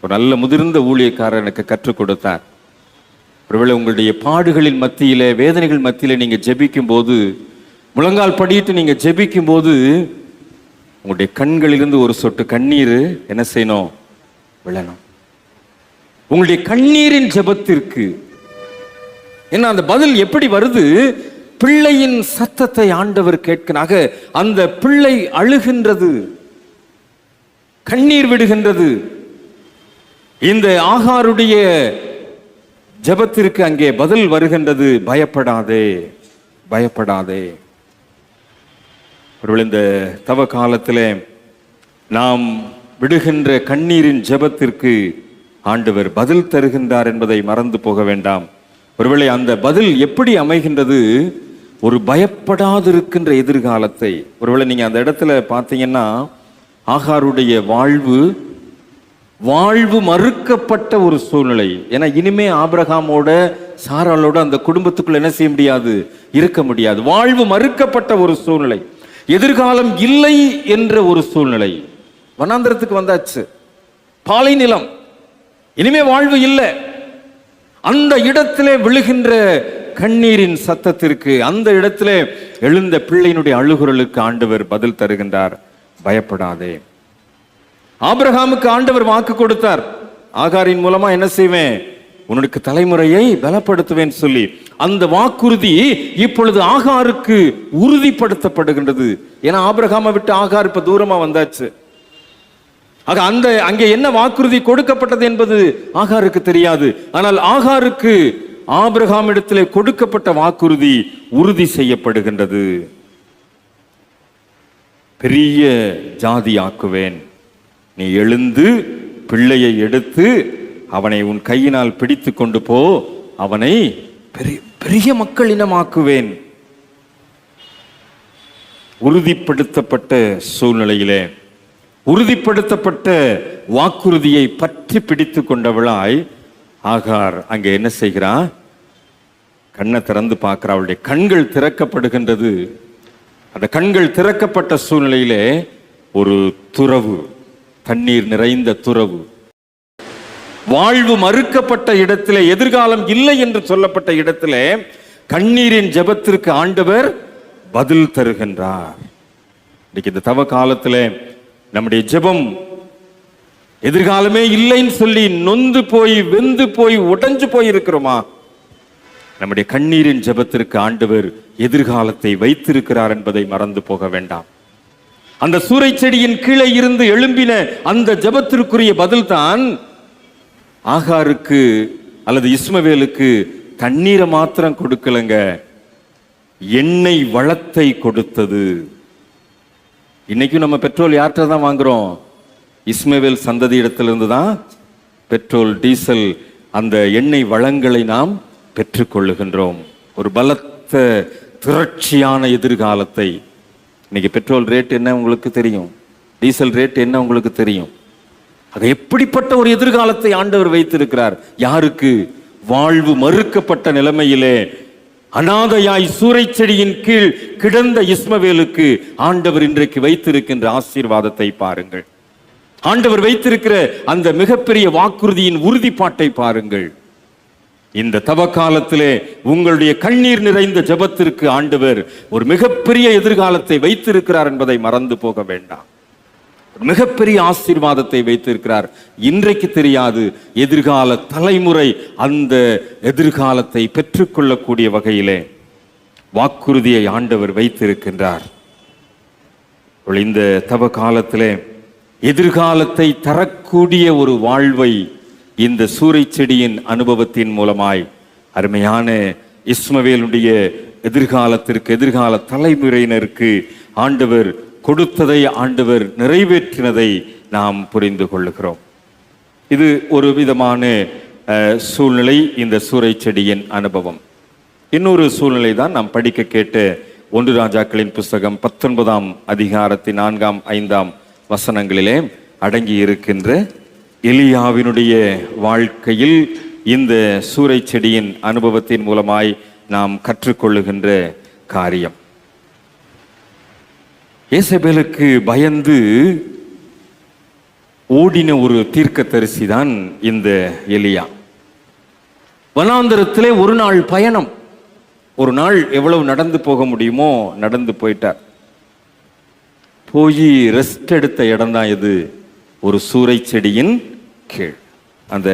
ஒரு நல்ல முதிர்ந்த ஊழியக்காரர் எனக்கு கற்றுக் கொடுத்தார். ஒருவேளை உங்களுடைய பாடுகளின் மத்தியிலே, வேதனைகள் மத்தியிலே நீங்க ஜெபிக்கும் போது, முழங்கால் படியிட்டு நீங்க ஜெபிக்கும் போது உங்களுடைய கண்களிலிருந்து ஒரு சொட்டு கண்ணீர் என்ன செய்யணும்? விழணும். உங்களுடைய கண்ணீரின் ஜெபத்திற்கு என்ன அந்த பதில் எப்படி வருது? பிள்ளையின் சத்தத்தை ஆண்டவர் கேட்கிறாக. அந்த பிள்ளை அழுகின்றது, கண்ணீர் விடுகின்றது. இந்த ஆகாருடைய ஜெபத்திற்கு அங்கே பதில் வருகின்றது, பயப்படாதே, பயப்படாதே. ஒருவேளை இந்த தவ காலத்திலே நாம் விடுகின்ற கண்ணீரின் ஜெபத்திற்கு ஆண்டவர் பதில் தருகின்றார் என்பதை மறந்து போக வேண்டாம். ஒருவேளை அந்த பதில் எப்படி அமைகின்றது? ஒரு பயப்படாதிருக்கின்ற எதிர்காலத்தை. ஒருவேளை நீங்க அந்த இடத்துல பார்த்தீங்கன்னா ஆகாருடைய வாழ்வு மறுக்கப்பட்ட ஒரு சூழ்நிலை. ஏன்னா இனிமே ஆபிரகாமோட சாராளோட அந்த குடும்பத்துக்குள்ள என்ன செய்ய முடியாது? இருக்க முடியாது. வாழ்வு மறுக்கப்பட்ட ஒரு சூழ்நிலை, எதிர்காலம் இல்லை என்ற ஒரு சூழ்நிலை. வனாந்திரத்துக்கு வந்தாச்சு, பாலை நிலம், இனிமே வாழ்வு இல்லை. அந்த இடத்திலே விழுகின்ற கண்ணீரின் சத்தத்திற்கு, அந்த இடத்திலே எழுந்த பிள்ளையினுடைய அழுகுரலுக்கு ஆண்டவர் பதில் தருகின்றார், பயப்படாதே. ஆபிரகாமுக்கு ஆண்டவர் வாக்கு கொடுத்தார், ஆகாரின் மூலமா என்ன செய்வேன்? உன்னுடைய தலைமுறையை பலப்படுத்துவேன் சொல்லி. அந்த வாக்குறுதி இப்பொழுது ஆகாருக்கு உறுதிப்படுத்தப்படுகின்றது. ஏன்னா ஆபிரகாமை விட்டு ஆகார் இப்ப தூரமா வந்தாச்சு. ஆக அங்கே என்ன வாக்குறுதி கொடுக்கப்பட்டது என்பது ஆகாருக்கு தெரியாது. ஆனால் ஆகாருக்கு ஆபிரகாம் இடத்திலே கொடுக்கப்பட்ட வாக்குறுதி உறுதி செய்யப்படுகின்றது. பெரிய ஜாதி ஆக்குவேன், நீ எழுந்து பிள்ளையை எடுத்து அவனை உன் கையினால் பிடித்து கொண்டு போ, அவனை பெரிய மக்கள் இனமாக்குவேன். உறுதிப்படுத்தப்பட்ட சூழ்நிலையிலே உறுதிப்படுத்தப்பட்ட வாக்குறுதியை பற்றி பிடித்து கொண்டவளாய் ஆகார் அங்கே என்ன செய்கிறார்? கண்ணை திறந்து பார்க்குற அவளுடைய கண்கள் திறக்கப்படுகின்றது. அந்த கண்கள் திறக்கப்பட்ட சூழ்நிலையிலே ஒரு துறவு, தண்ணீர் நிறைந்த துறவு, வாழ்வு மறுக்கப்பட்ட இடத்திலே, எதிர்காலம் இல்லை என்று சொல்லப்பட்ட இடத்திலே கண்ணீரின் ஜெபத்திற்கு ஆண்டவர் பதில் தருகின்றார். இன்னைக்கு இந்த தவ காலத்திலே நம்முடைய ஜெபம் எதிர்காலமே இல்லைன்னு சொல்லி நொந்து போய் வெந்து போய் உடைஞ்சு போய் இருக்கிறோமா? நம்முடைய கண்ணீரின் ஜெபத்திற்கு ஆண்டவர் எதிர்காலத்தை வைத்திருக்கிறார் என்பதை மறந்து போக வேண்டாம். அந்த சூரை செடியின் கீழே இருந்து எழும்பின அந்த ஜெபத்திற்குரிய பதில் தான் ஆகாருக்கு அல்லது இஸ்மவேலுக்கு தண்ணீரை மாத்திரம் கொடுக்கலங்க, எண்ணெய் வளத்தை கொடுத்தது. இன்னைக்கும் நம்ம பெட்ரோல் யார்கிட்ட தான் வாங்குறோம்? இஸ்மவேல் சந்ததி இடத்திலிருந்து தான் பெட்ரோல், டீசல், அந்த எண்ணெய் வளங்களை நாம் பெற்றுக்கொள்ளுகின்றோம். ஒரு பலத்த திரட்சியான எதிர்காலத்தை. இன்னைக்கு பெட்ரோல் ரேட் என்ன உங்களுக்கு தெரியும், டீசல் ரேட் என்ன உங்களுக்கு தெரியும். அது எப்படிப்பட்ட ஒரு எதிர்காலத்தை ஆண்டவர் வைத்திருக்கிறார். யாருக்கு? வாழ்வு மறுக்கப்பட்ட நிலைமையிலே அநாதையாய் சூரை செடியின் கீழ் கிடந்த இஸ்மவேலுக்கு ஆண்டவர் இன்றைக்கு வைத்திருக்கின்ற ஆசீர்வாதத்தை பாருங்கள். ஆண்டவர் வைத்திருக்கிற அந்த மிகப்பெரிய வாக்குறுதியின் உறுதிப்பாட்டை பாருங்கள். இந்த தவ காலத்திலே உங்களுடைய கண்ணீர் நிறைந்த ஜெபத்திற்கு ஆண்டவர் ஒரு மிகப்பெரிய எதிர்காலத்தை வைத்திருக்கிறார் என்பதை மறந்து போக வேண்டாம். மிகப்பெரிய ஆசீர்வாதத்தை வைத்திருக்கிறார். இன்றைக்கு தெரியாது, எதிர்கால தலைமுறை அந்த எதிர்காலத்தை பெற்றுக்கொள்ளக்கூடிய வகையிலே வாக்குறுதியை ஆண்டவர் வைத்திருக்கின்றார். இந்த தவ காலத்திலே எதிர்காலத்தை தரக்கூடிய ஒரு வாழ்வை இந்த சூரை செடியின் அனுபவத்தின் மூலமாய் அருமையான இஸ்மவேலுடைய எதிர்காலத்திற்கு, எதிர்கால தலைமுறையினருக்கு ஆண்டவர் கொடுத்ததை, ஆண்டவர் நிறைவேற்றினதை நாம் புரிந்து கொள்ளுகிறோம். இது ஒரு விதமான சூழ்நிலை, இந்த சூரை செடியின் அனுபவம். இன்னொரு சூழ்நிலை தான் நாம் படிக்க கேட்ட 1 ராஜாக்களின் புஸ்தகம் 19ஆம் அதிகாரத்தின் 4ஆம் 5ஆம் வசனங்களிலே அடங்கி இருக்கின்ற எலியாவினுடைய வாழ்க்கையில் இந்த சூரை செடியின் அனுபவத்தின் மூலமாய் நாம் கற்றுக்கொள்ளுகின்ற காரியம். ஏசபேலுக்கு பயந்து ஓடின ஒரு தீர்க்கதரிசி தான் இந்த எலியா. வனாந்தரத்திலே ஒரு நாள் பயணம். ஒரு நாள் எவ்வளவு நடந்து போக முடியுமோ நடந்து போயிட்டார். போய் ரெஸ்ட் எடுத்த இடம் தான் இது, ஒரு சூரை செடியின் கீழ். அந்த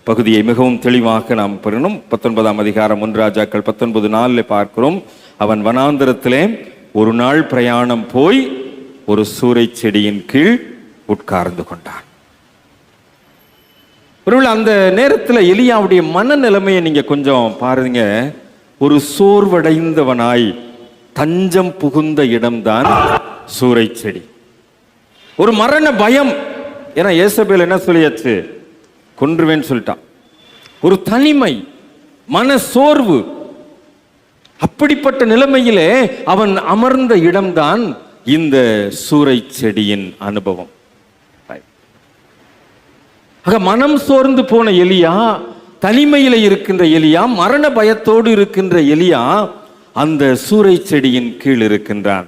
பகுதியை மிகவும் தெளிவாக நாம் பெறணும். 19ஆம் அதிகாரம் 1 ராஜாக்கள் 19:4 பார்க்கிறோம். அவன் வனாந்தரத்திலே ஒரு நாள் பிரயாணம் போய் ஒரு சூரை செடியின் கீழ் உட்கார்ந்து கொண்டான். ஒருவேளை அந்த நேரத்தில் எலியாவுடைய மனநிலைமையை நீங்க கொஞ்சம் பாருங்க. ஒரு சோர்வடைந்தவனாய் தஞ்சம் புகுந்த இடம்தான் சூரை செடி. ஒரு மரண பயம். ஏன்னா ஏசபேல் என்ன சொல்லியாச்சு, கொன்றுவேன்னு சொல்லிட்டான். ஒரு தனிமை, மன சோர்வு. அப்படிப்பட்ட நிலைமையிலே அவன் அமர்ந்த இடம்தான் இந்த சூரை செடியின் அனுபவம். ஆக மனம் சோர்ந்து போன எலியா, தனிமையில இருக்கின்ற எலியா, மரண பயத்தோடு இருக்கின்ற எலியா அந்த சூரை செடியின் கீழ் இருக்கின்றான்.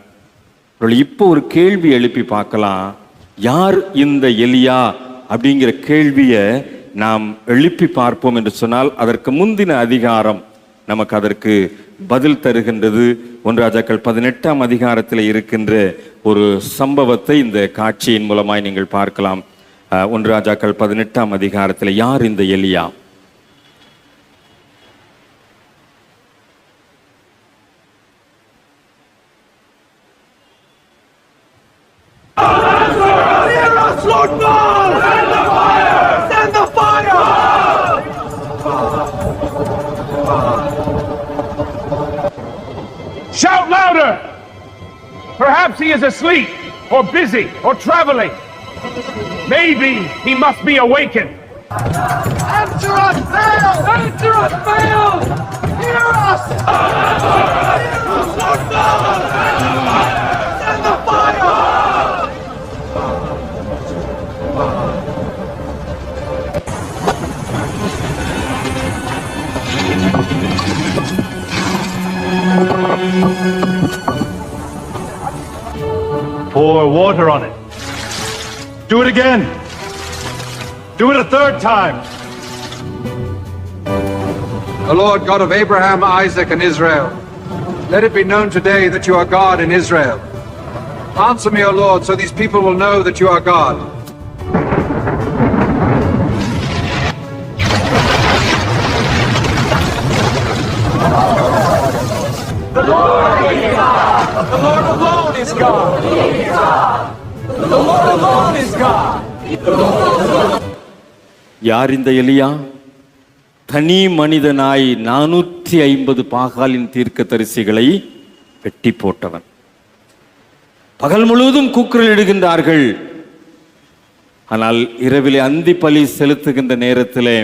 இப்போ ஒரு கேள்வி எழுப்பி பார்க்கலாம். யார் இந்த எலியா அப்படிங்கிற கேள்வியை நாம் எழுப்பி பார்ப்போம் என்று சொன்னால் அதற்கு முந்தின அதிகாரம் நமக்கு அதற்கு பதில் தருகின்றது. 1 ராஜாக்கள் 18ஆம் அதிகாரத்தில் இருக்கின்ற ஒரு சம்பவத்தை இந்த காட்சியின் மூலமாய் நீங்கள் பார்க்கலாம். 1 ராஜாக்கள் 18ஆம் அதிகாரத்தில் யார் இந்த எலியா? Shout louder! Perhaps he is asleep or busy or traveling. Maybe he must be awakened. Answer us, Baal! Answer us, Baal! Hear us! Send the fire! water on it. Do it again. Do it a third time. The Lord God of Abraham, Isaac, and Israel, let it be known today that you are God in Israel. Answer me, O Lord, so these people will know that you are God. The Lord alone is God. The Lord alone is God. யார் இந்த எலியா? தனி மனிதனாய் 450 பாகாலின் தீர்க்கதரிசிகளை வெட்டி போட்டவன். பகல் முழுவதும் கூக்குரல் இடுகின்றார்கள். ஆனால் இரவிலே அந்தி பலி செலுத்துகின்ற நேரத்திலே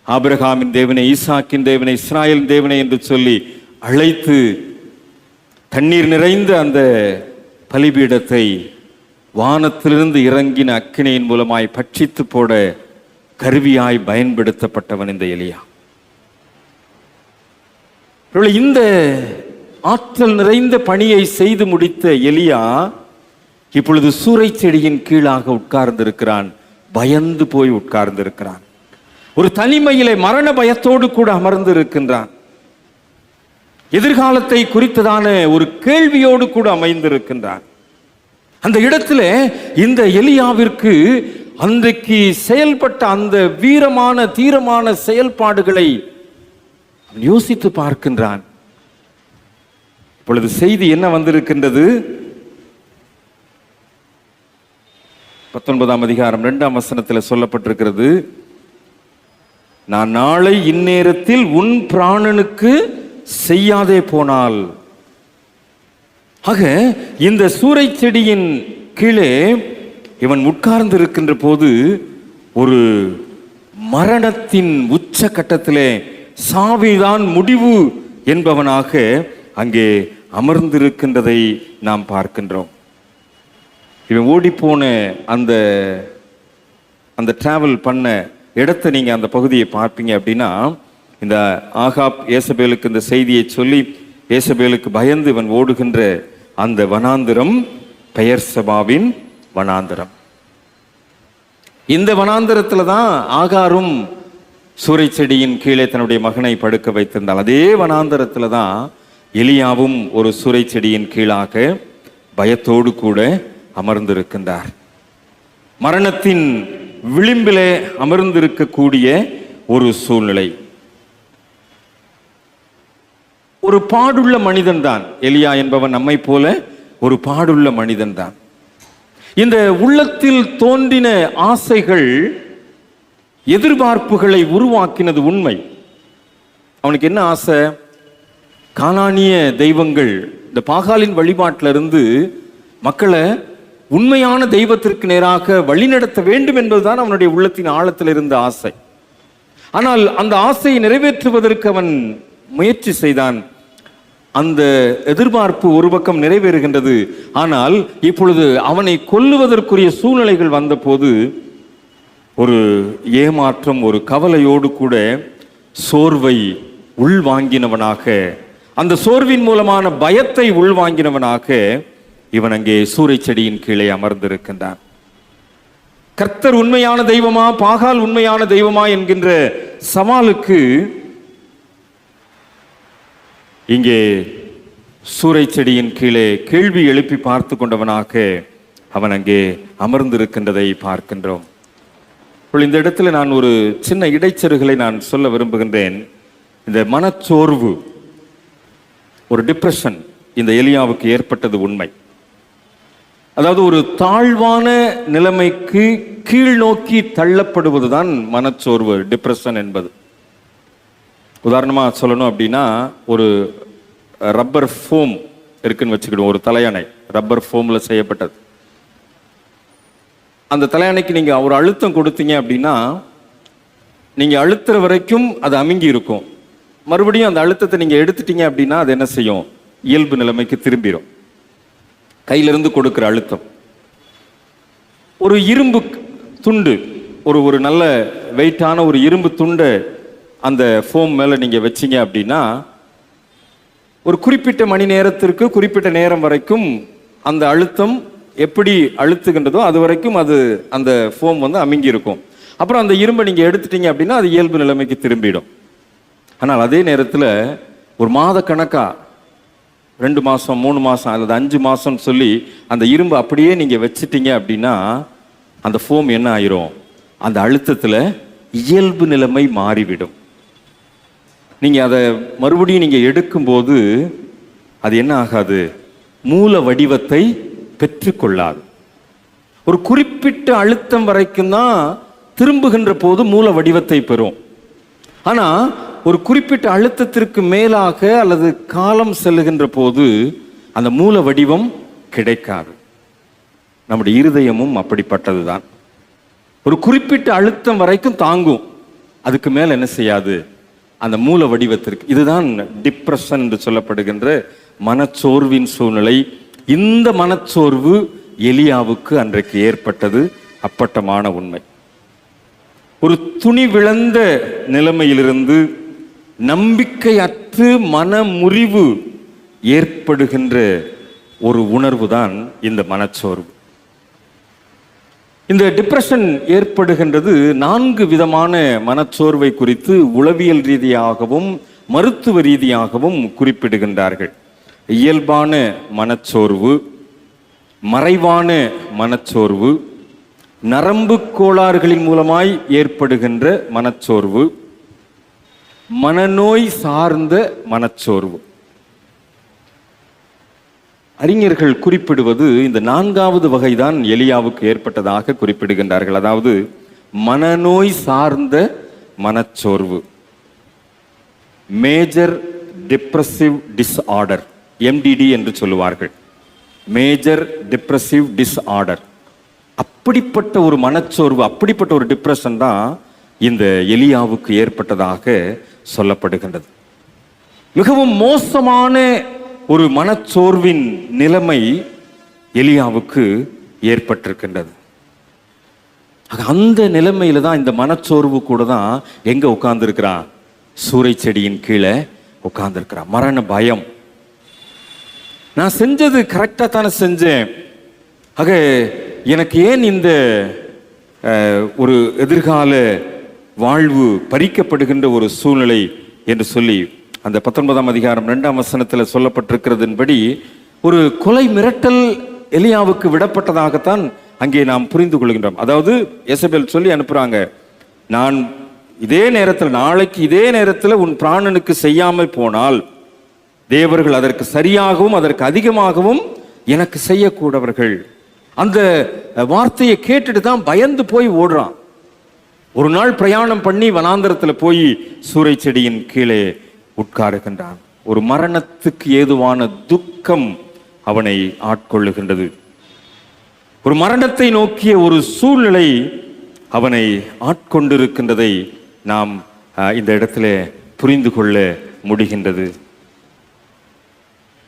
ஆபிரகாமின் தேவனை, ஈசாக்கின் தேவனை, இஸ்ராயலின் தேவனை என்று சொல்லி அழைத்து தண்ணீர் நிறைந்த அந்த பலிபீடத்தை வானத்திலிருந்து இறங்கின அக்கினியின் மூலமாய் பட்சித்து போட கருவியாய் பயன்படுத்தப்பட்டவன் இந்த எலியா. இந்த ஆற்றல் நிறைந்த பணியை செய்து முடித்த எலியா இப்பொழுது சூறை செடியின் கீழாக உட்கார்ந்திருக்கிறான். பயந்து போய் உட்கார்ந்திருக்கிறான். ஒரு தனிமையிலே மரண பயத்தோடு கூட அமர்ந்து இருக்கின்றான். எதிர்காலத்தை குறித்ததான ஒரு கேள்வியோடு கூட அமைந்திருக்கின்றான். அந்த இடத்துல இந்த எலியாவிற்கு அன்றைக்கு செயல்பட்ட அந்த வீரமான தீரமான செயல்பாடுகளை யோசித்து பார்க்கின்றான். இப்பொழுது செய்தி என்ன வந்திருக்கின்றது? 19ஆம் அதிகாரம் 2ஆம் வசனத்தில் சொல்லப்பட்டிருக்கிறது, நான் நாளை இந்நேரத்தில் உன் பிராணனுக்கு செய்யாதே போனால். ஆக இந்த சூறை செடியின் கீழே இவன் உட்கார்ந்து இருக்கின்ற போது ஒரு மரணத்தின் உச்ச கட்டத்திலே சாவிதான் முடிவு என்பவனாக அங்கே அமர்ந்திருக்கின்றதை நாம் பார்க்கின்றோம். இவன் ஓடிப்போன அந்த டிராவல் பண்ண இடத்தை நீங்க அந்த பகுதியை பார்ப்பீங்க அப்படின்னா, இந்த ஆகாப் ஏசபேலுக்கு இந்த செய்தியை சொல்லி ஏசபேலுக்கு பயந்து இவன் ஓடுகின்ற அந்த வனாந்திரம் பெயர்செபாவின் வனாந்திரம். இந்த வனாந்திரத்துல தான் ஆகாரும் சூறை செடியின் கீழே தன்னுடைய மகனை படுக்க வைத்திருந்தால், அதே வனாந்திரத்துல தான் எலியாவும் ஒரு சூறை செடியின் கீழாக பயத்தோடு கூட அமர்ந்திருக்கின்றார். மரணத்தின் விளிம்பிலே அமர்ந்திருக்கக்கூடிய ஒரு சூழ்நிலை. ஒரு பாடுள்ள மனிதன் தான் எலியா என்பவன். நம்மை போல ஒரு பாடுள்ள மனிதன் தான். இந்த உள்ளத்தில் தோன்றின ஆசைகள் எதிர்பார்ப்புகளை உருவாக்கினது உண்மை. அவனுக்கு என்ன ஆசை? கானானிய தெய்வங்கள், இந்த பாகாலின் வழிபாட்டிலிருந்து மக்களை உண்மையான தெய்வத்திற்கு நேராக வழிநடத்த வேண்டும் என்பதுதான் அவனுடைய உள்ளத்தின் ஆழத்தில் இருந்த ஆசை. ஆனால் அந்த ஆசையை நிறைவேற்றுவதற்கு அவன் முயற்சி செய்தான். அந்த எதிர்பார்ப்பு ஒரு பக்கம் நிறைவேறுகின்றது. ஆனால் இப்பொழுது அவனை கொல்லுவதற்குரிய சூழ்நிலைகள் வந்தபோது ஒரு ஏமாற்றம், ஒரு கவலையோடு கூட சோர்வை உள்வாங்கினவனாக, அந்த சோர்வின் மூலமான பயத்தை உள்வாங்கினவனாக இவன் அங்கே சூறை செடியின் கீழே அமர்ந்திருக்கின்றான். கர்த்தர் உண்மையான தெய்வமா, பாகால் உண்மையான தெய்வமா என்கின்ற சவாலுக்கு இங்கே சூறை செடியின் கீழே கேள்வி எழுப்பி பார்த்து கொண்டவனாக அவன் அங்கே அமர்ந்திருக்கின்றதை பார்க்கின்றோம். இந்த இடத்துல நான் ஒரு சின்ன இடைச்செருகளை நான் சொல்ல விரும்புகின்றேன். இந்த மனச்சோர்வு, ஒரு டிப்ரெஷன் இந்த எலியாவுக்கு ஏற்பட்டது உண்மை. அதாவது ஒரு தாழ்வான நிலைமைக்கு கீழ் நோக்கி தள்ளப்படுவதுதான் மனச்சோர்வு, டிப்ரெஷன் என்பது. உதாரணமாக சொல்லணும் அப்படின்னா, ஒரு ரப்பர் ஃபோம் இருக்குன்னு வச்சுக்கிடுவோம். ஒரு தலையணை ரப்பர் ஃபோமில் செய்யப்பட்டது. அந்த தலையணைக்கு நீங்கள் ஒரு அழுத்தம் கொடுத்தீங்க அப்படின்னா, நீங்கள் அழுத்துற வரைக்கும் அது அமுங்கி இருக்கும். மறுபடியும் அந்த அழுத்தத்தை நீங்கள் எடுத்துட்டீங்க அப்படின்னா அது என்ன செய்யும்? இயல்பு நிலைமைக்கு திரும்பிடும். கையிலிருந்து கொடுக்குற அழுத்தம். ஒரு இரும்பு துண்டு, ஒரு நல்ல வெயிட்டான ஒரு இரும்பு துண்டை அந்த ஃபோம் மேலே நீங்கள் வச்சிங்க அப்படின்னா, ஒரு குறிப்பிட்ட மணி நேரத்திற்கு, குறிப்பிட்ட நேரம் வரைக்கும் அந்த அழுத்தம் எப்படி அழுத்துகின்றதோ அது வரைக்கும் அது அந்த ஃபோம் வந்து அமுங்கி இருக்கும். அப்புறம் அந்த இரும்பை நீங்கள் எடுத்துட்டீங்க அப்படின்னா அது இயல்பு நிலைமைக்கு திரும்பிடும். ஆனால் அதே நேரத்தில் ஒரு மாத கணக்காக 2 மாதம் 3 மாதம் அல்லது 5 மாதம்னு சொல்லி அந்த இரும்பு அப்படியே நீங்கள் வச்சிட்டீங்க அப்படின்னா அந்த ஃபோம் என்ன ஆயிரும், அந்த அழுத்தத்தில் இயல்பு நிலைமை மாறிவிடும். நீங்கள் அதை மறுபடியும் நீங்கள் எடுக்கும்போது அது என்ன ஆகாது, மூல வடிவத்தை பெற்றுக்கொள்ளாது. ஒரு குறிப்பிட்ட அழுத்தம் வரைக்கும் தான் திரும்புகின்ற போது மூல வடிவத்தை பெறும். ஆனால் ஒரு குறிப்பிட்ட அழுத்தத்திற்கு மேலாக அல்லது காலம் செல்லுகின்ற போது அந்த மூல வடிவம் கிடைக்காது. நம்முடைய இருதயமும் அப்படிப்பட்டது தான். ஒரு குறிப்பிட்ட அழுத்தம் வரைக்கும் தாங்கும், அதுக்கு மேல என்ன செய்யாது, அந்த மூல வடிவத்திற்கு. இதுதான் டிப்ரெஷன் என்று சொல்லப்படுகின்ற மனச்சோர்வின் சூழ்நிலை. இந்த மனச்சோர்வு எலியாவுக்கு அன்றைக்கு ஏற்பட்டது. அப்பட்டமான உண்மை. ஒரு துணி விழந்த நிலைமையிலிருந்து நம்பிக்கையற்று மனமுறிவு ஏற்படுகின்ற ஒரு உணர்வு தான் இந்த மனச்சோர்வு. இந்த டிப்ரெஷன் ஏற்படுகின்றது 4 விதமான மனச்சோர்வை குறித்து உளவியல் ரீதியாகவும் மருத்துவ ரீதியாகவும் குறிப்பிடுகின்றார்கள். இயல்பான மனச்சோர்வு, மறைவான மனச்சோர்வு, நரம்பு கோளாறுகளின் மூலமாய் ஏற்படுகின்ற மனச்சோர்வு, மனநோய் சார்ந்த மனச்சோர்வு. அறிஞர்கள் குறிப்பிடுவது இந்த 4வது வகைதான் எலியாவுக்கு ஏற்பட்டதாக குறிப்பிடுகின்றார்கள். அதாவது மனநோய் சார்ந்த மனச்சோர்வு, மேஜர் டிப்ரெசிவ் டிஸ்ஆர்டர், MDD என்று சொல்லுவார்கள். Major depressive disorder. அப்படிப்பட்ட ஒரு மனச்சோர்வு, அப்படிப்பட்ட ஒரு டிப்ரெஷன் தான் இந்த எலியாவுக்கு ஏற்பட்டதாக சொல்லப்படுகின்றது. மிகவும் மோசமான ஒரு மனச்சோர்வின் நிலைமை எலியாவுக்கு ஏற்பட்டிருக்கின்றது. அந்த நிலைமையில தான் இந்த மனச்சோர்வு கூட தான் எங்க உட்கார்ந்துருக்கிறான், சூறை செடியின் கீழே உட்கார்ந்துருக்கிறான். மரண பயம். நான் செஞ்சது கரெக்டாக தானே செஞ்சேன், ஆக எனக்கு ஏன் இந்த ஒரு எதிர்கால வாழ்வு பறிக்கப்படுகின்ற ஒரு சூழ்நிலை என்று சொல்லி அந்த 19ஆம் அதிகாரம் 2ஆம் வசனத்தில் சொல்லப்பட்டிருக்கிறதின்படி ஒரு கொலை மிரட்டல் எலியாவுக்கு விடப்பட்டதாகத்தான் அங்கே நாம் புரிந்து கொள்கின்றோம். அதாவது எசபேல் சொல்லி அனுப்புறாங்க, நான் இதே நேரத்தில், நாளைக்கு இதே நேரத்தில் உன் பிராணனுக்கு செய்யாமல் போனால் தேவர்கள் அதற்கு சரியாகவும் அதற்கு அதிகமாகவும் எனக்கு செய்யக்கூடவர்கள். அந்த வார்த்தையை கேட்டுட்டு தான் பயந்து போய் ஓடுறான். ஒரு நாள் பிரயாணம் பண்ணி வனாந்தரத்தில் போய் சூறை செடியின் கீழே உட்காருகின்றான். ஒரு மரணத்துக்கு ஏதுவான துக்கம் அவனை ஆட்கொள்ளுகின்றது. ஒரு மரணத்தை நோக்கிய ஒரு சூழ்நிலை அவனை ஆட்கொண்டிருக்கின்றதை நாம் இந்த இடத்துல புரிந்து கொள்ள முடிகின்றது.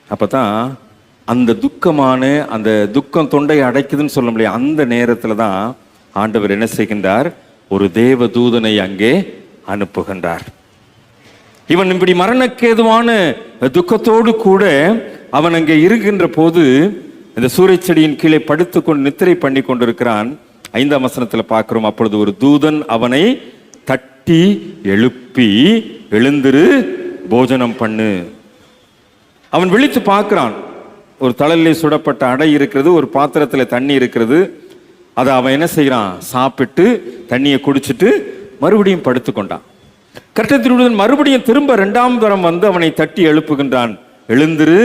அப்பதான் அந்த துக்கமான, அந்த துக்கம் தொண்டையை அடைக்குதுன்னு சொல்ல முடியாது, அந்த நேரத்தில் தான் ஆண்டவர் என்ன செய்கின்றார், ஒரு தேவ தூதனை அங்கே அனுப்புகின்றார். இவன் இப்படி மரணக்கேதுவான துக்கத்தோடு கூட அவன் அங்கே இருக்கின்ற போது இந்த சூறைச்செடியின் கீழே படுத்துக்கொண்டு நித்திரை பண்ணி கொண்டிருக்கிறான். 5ஆம் வசனத்தில் பார்க்கிறோம், அப்பொழுது ஒரு தூதன் அவனை தட்டி எழுப்பி, எழுந்திரு, போஜனம் பண்ணு. அவன் விழித்து பார்க்கிறான். ஒரு தழலிலே சுடப்பட்ட அடை இருக்கிறது, ஒரு பாத்திரத்தில் தண்ணி இருக்கிறது. அதை அவன் என்ன செய்கிறான், சாப்பிட்டு தண்ணியை குடிச்சிட்டு மறுபடியும் படுத்து கொண்டான். கர்த்தர் மறுபடியும் திரும்ப 2ஆம் தரம் வந்து அவனை தட்டி எழுப்புகின்றான். எழுந்திரு,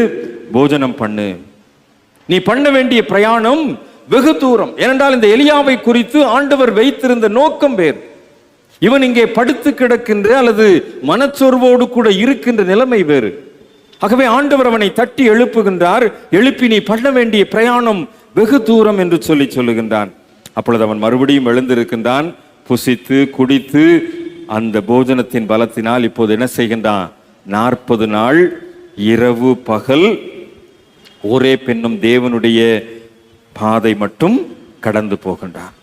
போஜனம் பண்ணு. நீ பண்ண வேண்டிய பிரயாணம் வெகு தூரம். ஏனென்றால் இந்த எலியாவை குறித்து ஆண்டவர் வைத்திருந்த நோக்கம் வேறு. இவன் இங்கே படுத்து கிடக்கின்ற அல்லது மனச்சோர்வோடு கூட இருக்கின்ற நிலைமை வேறு. ஆகவே ஆண்டவர் அவனை தட்டி எழுப்புகின்றார். எழுப்பி நீ பண்ண வேண்டிய பிரயாணம் வெகு தூரம் என்று சொல்லுகின்றான். அப்பொழுது அவன் மறுபடியும் எழுந்திருக்கின்றான். புசித்து குடித்து அந்த போஜனத்தின் பலத்தினால் இப்போது என்ன செய்கின்றான், 40 நாள் இரவு பகல் ஒரே பெண்ணும் தேவனுடைய பாதை மட்டும் கடந்து போகின்றான்.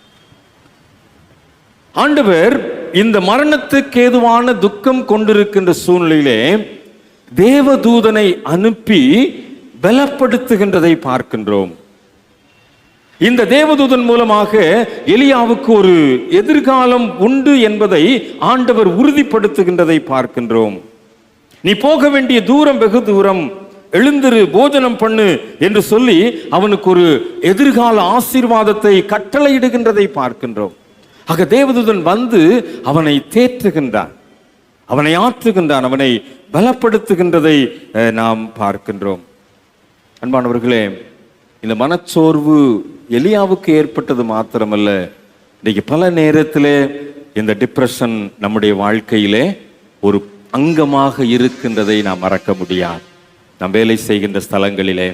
ஆண்டவர் இந்த மரணத்துக்கு ஏதுவான துக்கம் கொண்டிருக்கின்ற சூழ்நிலையிலே தேவதூதனை அனுப்பி பலப்படுத்துகின்றதை பார்க்கின்றோம். இந்த தேவதூதன் மூலமாக எலியாவுக்கு ஒரு எதிர்காலம் உண்டு என்பதை ஆண்டவர் உறுதிப்படுத்துகின்றதை பார்க்கின்றோம். நீ போக வேண்டிய தூரம் வெகு தூரம், எழுந்திரு, போஜனம் பண்ணு என்று சொல்லி அவனுக்கு ஒரு எதிர்கால ஆசீர்வாதத்தை கட்டளையிடுகின்றதை பார்க்கின்றோம். ஆக தேவதூதன் வந்து அவனை தேற்றுகின்றான், அவனை ஆற்றுகின்றான், அவனை பலப்படுத்துகின்றதை நாம் பார்க்கின்றோம். அன்பானவர்களே, இந்த மனச்சோர்வு எலியாவுக்கு ஏற்பட்டது மாத்திரமல்ல, இன்னைக்கு பல நேரத்திலே இந்த டிப்ரெஷன் நம்முடைய வாழ்க்கையிலே ஒரு அங்கமாக இருக்கின்றதை நாம் மறக்க முடியாது. நாம் வேலை செய்கின்ற ஸ்தலங்களிலே,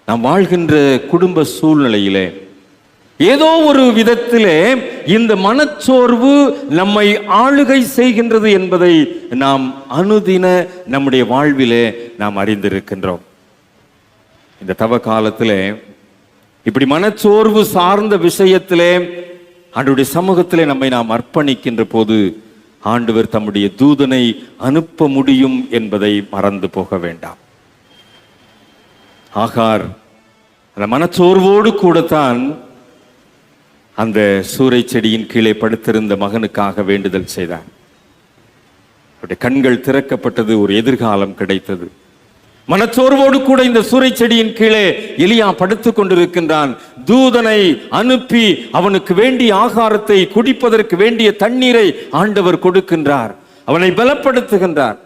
நாம் வாழ்கின்ற குடும்ப சூழ்நிலையிலே, ஏதோ ஒரு விதத்திலே இந்த மனச்சோர்வு நம்மை ஆளுகை செய்கின்றது என்பதை நாம் அனுதின நம்முடைய வாழ்விலே நாம் அறிந்திருக்கின்றோம். இந்த தவ காலத்திலே இப்படி மனச்சோர்வு சார்ந்த விஷயத்திலே ஆண்டவருடைய சமூகத்திலே நம்மை நாம் அர்ப்பணிக்கின்ற போது ஆண்டவர் தம்முடைய தூதனை அனுப்ப முடியும் என்பதை மறந்து போக வேண்டாம். ஆகார் அந்த மனச்சோர்வோடு கூடத்தான் அந்த சூரை செடியின் கீழே படுத்திருந்த மகனுக்காக வேண்டுதல் செய்தார். அவருடைய கண்கள் திறக்கப்பட்டது, ஒரு எதிர்காலம் கிடைத்தது. மனச்சோர்வோடு கூட இந்த சூரை செடியின் கீழே எலியா படுத்துக் கொண்டிருக்கின்றான். தூதனை அனுப்பி அவனுக்கு வேண்டிய ஆகாரத்தை, குடிப்பதற்கு வேண்டிய தண்ணீரை ஆண்டவர் கொடுக்கின்றார், அவனை பலப்படுத்துகின்றார்.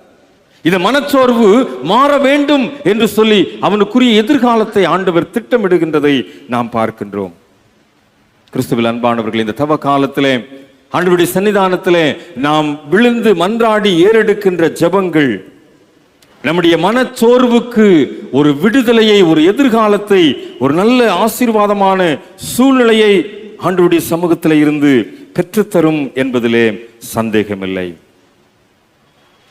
இந்த மனச்சோர்வு மாற வேண்டும் என்று சொல்லி அவனுக்குரிய எதிர்காலத்தை ஆண்டவர் திட்டமிடுகின்றதை நாம் பார்க்கின்றோம். கிறிஸ்துவில் அன்பானவர்கள், இந்த தவ காலத்திலே ஆண்டவருடைய சன்னிதானத்திலே நாம் விழுந்து மன்றாடி ஏறெடுக்கின்ற ஜெபங்கள் நம்முடைய மனச்சோர்வுக்கு ஒரு விடுதலையை, ஒரு எதிர்காலத்தை, ஒரு நல்ல ஆசீர்வாதமான சூழ்நிலையை ஆண்டவருடைய சமூகத்தில் இருந்து பெற்றுத்தரும் என்பதிலே சந்தேகமில்லை.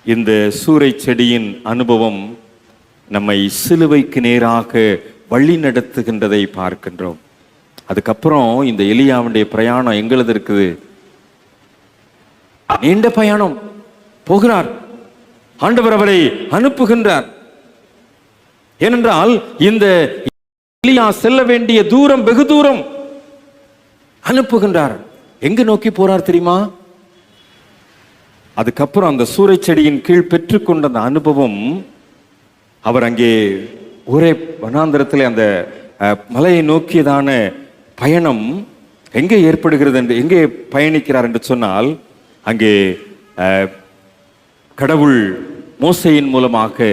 இந்த சூரை செடியின் அனுபவம் நம்மை சிலுவைக்கு நேராக வழி நடத்துகின்றதை பார்க்கின்றோம். அதுக்கப்புறம் இந்த எலியாவுடைய பிரயாணம் எங்களது இருக்குது. நீண்ட பயணம் போகிறார், ஆண்டவர் அவரை அனுப்புகின்றார். ஏனென்றால் இந்த எலியா செல்ல வேண்டிய தூரம் வெகு தூரம், அனுப்புகின்றார். எங்க நோக்கி போறார் தெரியுமா? அதுக்கப்புறம் அந்த சூரை செடியின் கீழ் பெற்றுக்கொண்ட அந்த அனுபவம், அவர் அங்கே ஒரே வனாந்தரத்தில் அந்த மலையை நோக்கியதான பயணம் எங்கே ஏற்படுகிறது என்று, எங்கே பயணிக்கிறார் என்று சொன்னால், அங்கே கடவுள் மோசேயின் மூலமாக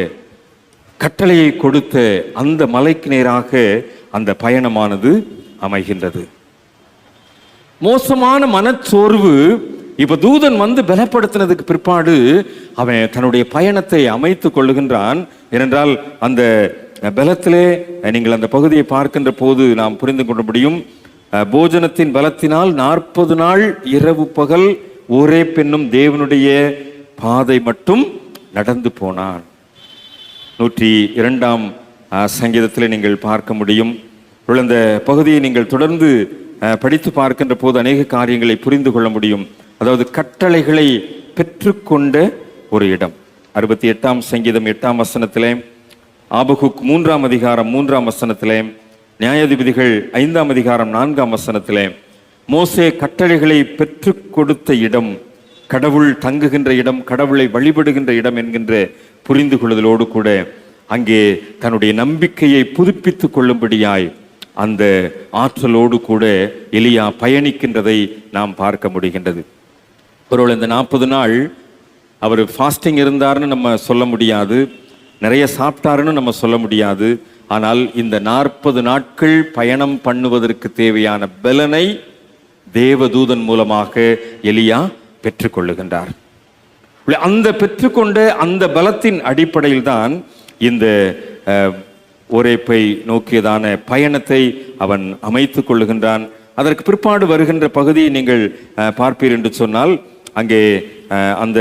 கட்டளையை கொடுத்த அந்த மலைக்கு நேராக அந்த பயணமானது அமைகின்றது. மோசமான மனச்சோர்வு இப்ப தூதன் வந்து பலப்படுத்தினதுக்கு பிற்பாடு அவன் தன்னுடைய பயணத்தை அமைத்துக் கொள்ளுகின்றான். ஏனென்றால் அந்த பலத்திலே நீங்கள் அந்த பகுதியை பார்க்கின்ற போது நாம் புரிந்து கொள்ள முடியும். போஜனத்தின் பலத்தினால் 40 நாள் இரவு பகல் ஒரே பெண்ணும் தேவனுடைய பாதை மட்டும் நடந்து போனான். 102ஆம் சங்கீதத்தில் நீங்கள் பார்க்க முடியும். இந்த பகுதியை நீங்கள் தொடர்ந்து படித்து பார்க்கின்ற போது அநேக காரியங்களை புரிந்து கொள்ள முடியும். அதாவது கட்டளைகளை பெற்றுக்கொண்ட ஒரு இடம். 68ஆம் சங்கீதம் 8ஆம் வசனத்திலே, ஆபகுக் 3ஆம் அதிகாரம் 3ஆம் வசனத்திலே, நியாயாதிபதிகள் 5ஆம் அதிகாரம் 4ஆம் வசனத்திலே மோசே கட்டளைகளை பெற்றுக் கொடுத்த இடம், கடவுள் தங்குகின்ற இடம், கடவுளை வழிபடுகின்ற இடம் என்கின்ற புரிந்து கொள்ளுதலோடு கூட அங்கே தன்னுடைய நம்பிக்கையை புதுப்பித்துக் கொள்ளும்படியாய் அந்த ஆற்றலோடு கூட எலியா பயணிக்கின்றதை நாம் பார்க்க முடிகின்றது. ஒருவேளை இந்த 40 நாள் அவர் ஃபாஸ்டிங் இருந்தார்னு நம்ம சொல்ல முடியாது, நிறைய சாப்பிட்டாருன்னு நம்ம சொல்ல முடியாது. ஆனால் இந்த 40 நாட்கள் பயணம் பண்ணுவதற்கு தேவையான பலனை தேவதூதன் மூலமாக எலியா பெற்றுக்கொள்ளுகின்றார். அந்த பெற்றுக்கொண்ட அந்த பலத்தின் அடிப்படையில் தான் இந்த ஓரேப்பை நோக்கியதான பயணத்தை அவன் அமைத்துக் கொள்ளுகின்றான். அதற்கு பிற்பாடு வருகின்ற பகுதியை நீங்கள் பார்ப்பீர் என்று சொன்னால், அங்கே அந்த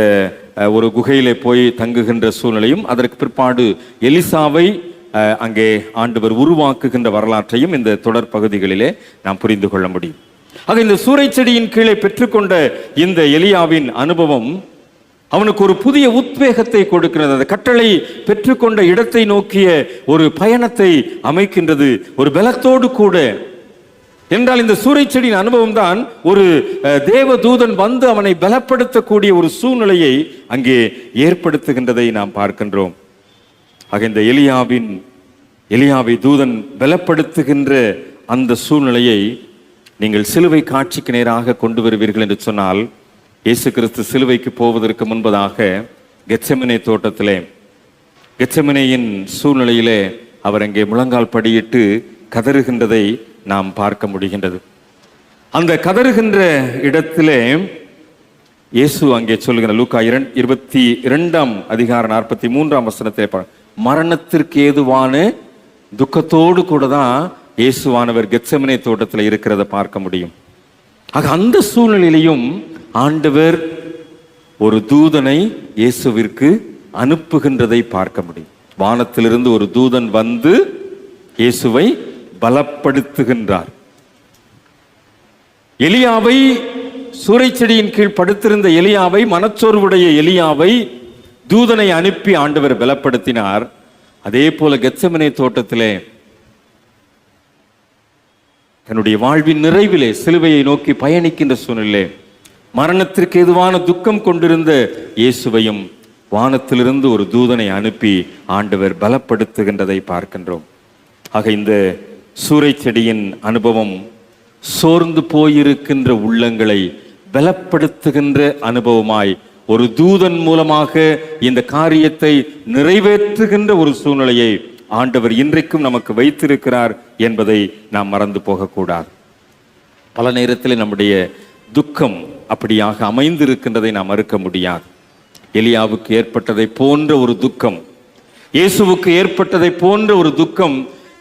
ஒரு குகையிலே போய் தங்குகின்ற சூழ்நிலையும், அதற்கு பிற்பாடு எலிசாவை அங்கே ஆண்டவர் உருவாக்குகின்ற வரலாற்றையும் இந்த தொடர் பகுதிகளிலே நாம் புரிந்து கொள்ள முடியும். ஆக இந்த சூரை செடியின் கீழே பெற்றுக்கொண்ட இந்த எலியாவின் அனுபவம் அவனுக்கு ஒரு புதிய உத்வேகத்தை கொடுக்கிறது. அந்த கட்டளை பெற்றுக்கொண்ட இடத்தை நோக்கிய ஒரு பயணத்தை அமைக்கின்றது. ஒரு பலத்தோடு கூட என்றால் இந்த சூறைச்செடியின் அனுபவம் தான் ஒரு தேவதூதன் வந்து அவனை பலப்படுத்தக்கூடிய ஒரு சூழ்நிலையை அங்கே ஏற்படுத்துகின்றதை நாம் பார்க்கின்றோம். ஆக இந்த எலியாவை தூதன் பலப்படுத்துகின்ற அந்த சூழ்நிலையை நீங்கள் சிலுவை காட்சிக்கு நேராக கொண்டு வருவீர்கள் என்று சொன்னால், இயேசு கிறிஸ்து சிலுவைக்கு போவதற்கு முன்பதாக கெத்செமனே தோட்டத்திலே, கெத்செமனேயின் சூழ்நிலையிலே அவர் அங்கே முழங்கால் படியிட்டு கதறுகின்றதை நாம் பார்க்க முடிகின்றது. அந்த கதறுகின்ற இடத்திலே இயேசு அங்கே சொல்லுகிற லூக்கா 22 அதிகாரம் 43 வசனத்தை மரணத்திற்கு ஏதுவான துக்கத்தோடு கூட தான் இயேசுவானவர் கெத்செமனே தோட்டத்தில் இருக்கிறத பார்க்க முடியும். ஆக அந்த சூழ்நிலையிலையும் ஆண்டவர் ஒரு தூதனை இயேசுவிற்கு அனுப்புகின்றதை பார்க்க முடியும். வானத்திலிருந்து ஒரு தூதன் வந்து இயேசுவை பலப்படுத்துகின்றார். எலியாவை, சூறைச்செடியின் கீழ் படுத்திருந்த எலியாவை, மனச்சோர்வுடைய எலியாவை தூதனை அனுப்பி ஆண்டவர் பலப்படுத்தினார். அதே போல கெத்செமனே தோட்டத்திலே தன்னுடைய வாழ்வின் நிறைவிலே சிலுவையை நோக்கி பயணிக்கின்ற சூழ்நிலை மரணத்திற்கு எதுவான துக்கம் கொண்டிருந்த இயேசுவையும் வானத்திலிருந்து ஒரு தூதனை அனுப்பி ஆண்டவர் பலப்படுத்துகின்றதை பார்க்கின்றோம். ஆக இந்த சூறைச்செடியின் அனுபவம் சோர்ந்து போயிருக்கின்ற உள்ளங்களை பலப்படுத்துகின்ற அனுபவமாய் ஒரு தூதன் மூலமாக இந்த காரியத்தை நிறைவேற்றுகின்ற ஒரு சூழ்நிலையை ஆண்டவர் இன்றைக்கும் நமக்கு வைத்திருக்கிறார் என்பதை நாம் மறந்து போகக்கூடாது. பல நேரத்தில் நம்முடைய துக்கம் அப்படியாக அமைந்திருக்கின்றதை நாம் மறுக்க முடியாது. எலியாவுக்கு ஏற்பட்டதை போன்ற ஒரு துக்கம், இயேசுவுக்கு ஏற்பட்டதை போன்ற ஒரு துக்கம்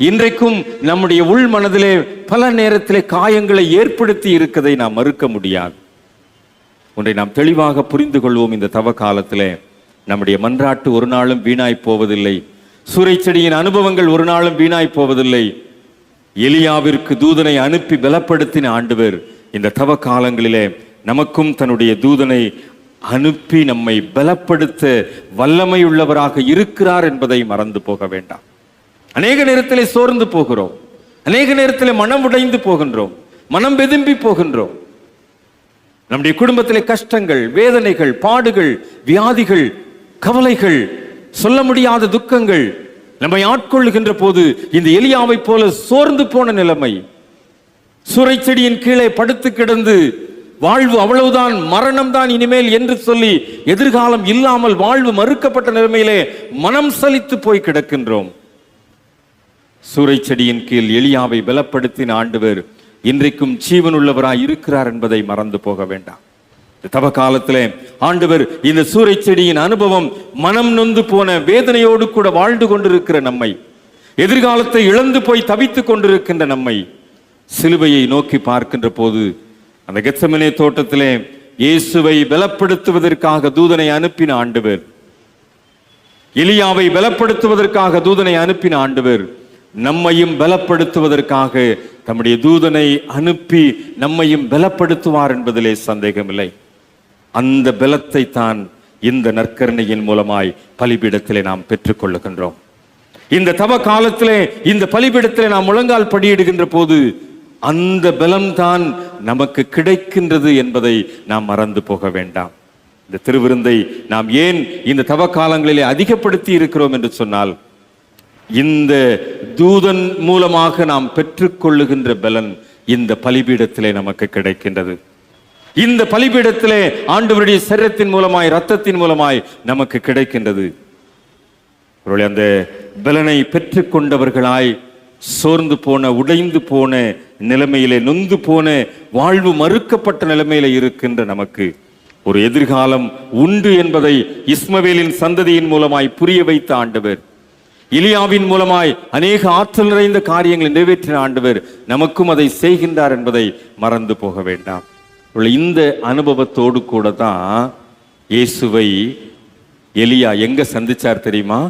இன்றைக்கும் நம்முடைய உள் மனதிலே பல நேரத்திலே காயங்களை ஏற்படுத்தி இருக்கதை நாம் மறுக்க முடியாது. ஒன்றை நாம் தெளிவாக புரிந்து கொள்வோம். இந்த தவ காலத்திலே நம்முடைய மன்றாட்டு ஒரு நாளும் வீணாய் போவதில்லை. சூறைச்செடியின் அனுபவங்கள் ஒரு நாளும் வீணாய் போவதில்லை. எலியாவிற்கு தூதனை அனுப்பி பலப்படுத்தின ஆண்டவர் இந்த தவ காலங்களிலே நமக்கும் தன்னுடைய தூதனை அனுப்பி நம்மை பலப்படுத்த வல்லமையுள்ளவராக இருக்கிறார் என்பதை மறந்து போக வேண்டாம். அநேக நேரத்திலே சோர்ந்து போகிறோம், அநேக நேரத்திலே மனம் உடைந்து போகின்றோம், மனம் வெதும்பி போகின்றோம். நம்முடைய குடும்பத்திலே கஷ்டங்கள், வேதனைகள், பாடுகள், வியாதிகள், கவலைகள், சொல்ல முடியாத துக்கங்கள் நம்மை ஆட்கொள்ளுகின்ற போது இந்த எலியாவை போல சோர்ந்து போன நிலைமை, சூறைச்செடியின் கீழே படுத்து கிடந்து வாழ்வு அவ்வளவுதான், மரணம் தான் இனிமேல் என்று சொல்லி எதிர்காலம் இல்லாமல் வாழ்வு மறுக்கப்பட்ட நிலைமையிலே மனம் சலித்து போய் கிடக்கின்றோம். சூறைச்செடியின் கீழ் எலியாவை பலப்படுத்தின ஆண்டவர் இன்றைக்கும் ஜீவனுள்ளவராய் இருக்கிறார் என்பதை மறந்து போக வேண்டாம். தவ காலத்திலே ஆண்டவர் இந்த சூறைச்செடியின் அனுபவம் மனம் நொந்து போன வேதனையோடு கூட வாழ்ந்து கொண்டிருக்கிற நம்மை, எதிர்காலத்தை இழந்து போய் தவித்துக் கொண்டிருக்கின்ற நம்மை சிலுவையை நோக்கி பார்க்கின்ற போது அந்த கெத்செமனே தோட்டத்திலே இயேசுவை பலப்படுத்துவதற்காக தூதனை அனுப்பின ஆண்டவர், எலியாவை பலப்படுத்துவதற்காக தூதனை அனுப்பின ஆண்டவர் நம்மையும் பலப்படுத்துவதற்காக தம்முடைய தூதனை அனுப்பி நம்மையும் பலப்படுத்துவார் என்பதிலே சந்தேகமில்லை. அந்த பலத்தை தான் இந்த நற்கருணையின் மூலமாய் பலிபீடத்திலே நாம் பெற்றுக் கொள்ளுகின்றோம். இந்த தவ காலத்திலே இந்த பலிபீடத்திலே நாம் முழங்கால் படியிடுகின்ற போது அந்த பலம்தான் நமக்கு கிடைக்கின்றது என்பதை நாம் மறந்து போக வேண்டாம். இந்த திருவிருந்தை நாம் ஏன் இந்த தவ காலங்களிலே அதிகப்படுத்தி இருக்கிறோம் என்று சொன்னால், இந்த தூதன் மூலமாக நாம் பெற்றுக்கொள்ளுகின்ற பலன் இந்த பலிபீடத்திலே நமக்கு கிடைக்கின்றது. இந்த பலிபீடத்திலே ஆண்டவருடைய சரீரத்தின் மூலமாய், இரத்தத்தின் மூலமாய் நமக்கு கிடைக்கின்றது. அந்த பலனை பெற்றுக்கொண்டவர்களாய் சோர்ந்து போன, உடைந்து போன நிலைமையிலே, நொந்து போன, வாழ்வு மறுக்கப்பட்ட நிலைமையில இருக்கின்ற நமக்கு ஒரு எதிர்காலம் உண்டு என்பதை இஸ்மவேலின் சந்ததியின் மூலமாய் புரிய வைத்த ஆண்டவர், எலியாவின் மூலமாய் அநேக ஆற்றல் நிறைந்த காரியங்களை நிறைவேற்றின ஆண்டவர் நமக்கும் அதை செய்கின்றார் என்பதை மறந்து போக வேண்டாம். இந்த அனுபவத்தோடு கூட தான் இயேசுவை எலியா எங்க சந்திச்சார் தெரியுமா?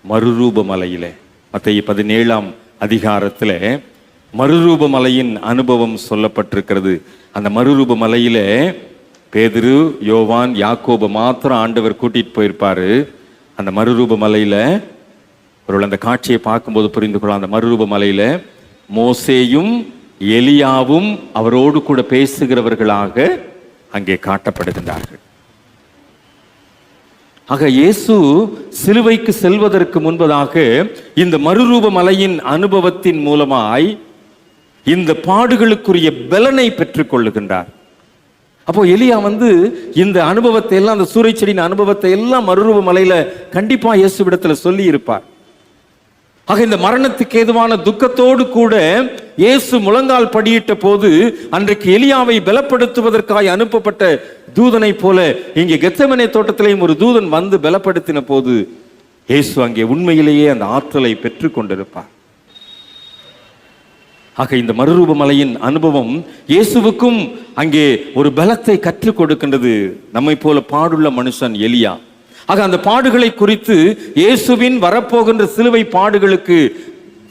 மறுரூப மலையிலே. மத்தேயு 17 அதிகாரத்தில் மறுரூப மலையின் அனுபவம் சொல்லப்பட்டிருக்கிறது. அந்த மறுரூப மலையிலே பேதுரு, யோவான், யாக்கோபு மாத்திரம் ஆண்டவர் கூட்டிட்டு போயிருப்பாரு. அந்த மறுரூப மலையில அந்த காட்சியை பார்க்கும்போது புரிந்து கொள்ளலாம். அந்த மறுரூப மலையில மோசேயும் எலியாவும் அவரோடு கூட பேசுகிறவர்களாக அங்கே காட்டப்படுகின்றார்கள். ஆக இயேசு சிலுவைக்கு செல்வதற்கு முன்பதாக இந்த மறுரூப மலையின் அனுபவத்தின் மூலமாய் இந்த பாடுகளுக்குரிய பலனை பெற்றுக் கொள்ளுகின்றார். அப்போ எலியா இந்த அனுபவத்தை எல்லாம், அந்த சூறைச்செடியின் அனுபவத்தை எல்லாம் மறுரூப மலையில கண்டிப்பா இயேசுவிடத்துல சொல்லி இருப்பார். ஆக இந்த மரணத்துக்கு ஏதுவான துக்கத்தோடு கூட இயேசு முழங்கால் படியிட்ட போது அன்றைக்கு எலியாவை பலப்படுத்துவதற்காக அனுப்பப்பட்ட தூதனை போல இங்கே கெத்செமனே தோட்டத்திலேயும் ஒரு தூதன் வந்து பலப்படுத்தின போது இயேசு அங்கே உண்மையிலேயே அந்த ஆற்றலை பெற்றுக் கொண்டிருப்பார். ஆக இந்த மறுரூப மலையின் அனுபவம் இயேசுவுக்கும் அங்கே ஒரு பலத்தை கற்றுக் கொடுக்கின்றது. நம்மை போல பாடுள்ள மனுஷன் எலியா. ஆக அந்த பாடுகளை குறித்து இயேசுவின் வரப்போகின்ற சிலுவை பாடுகளுக்கு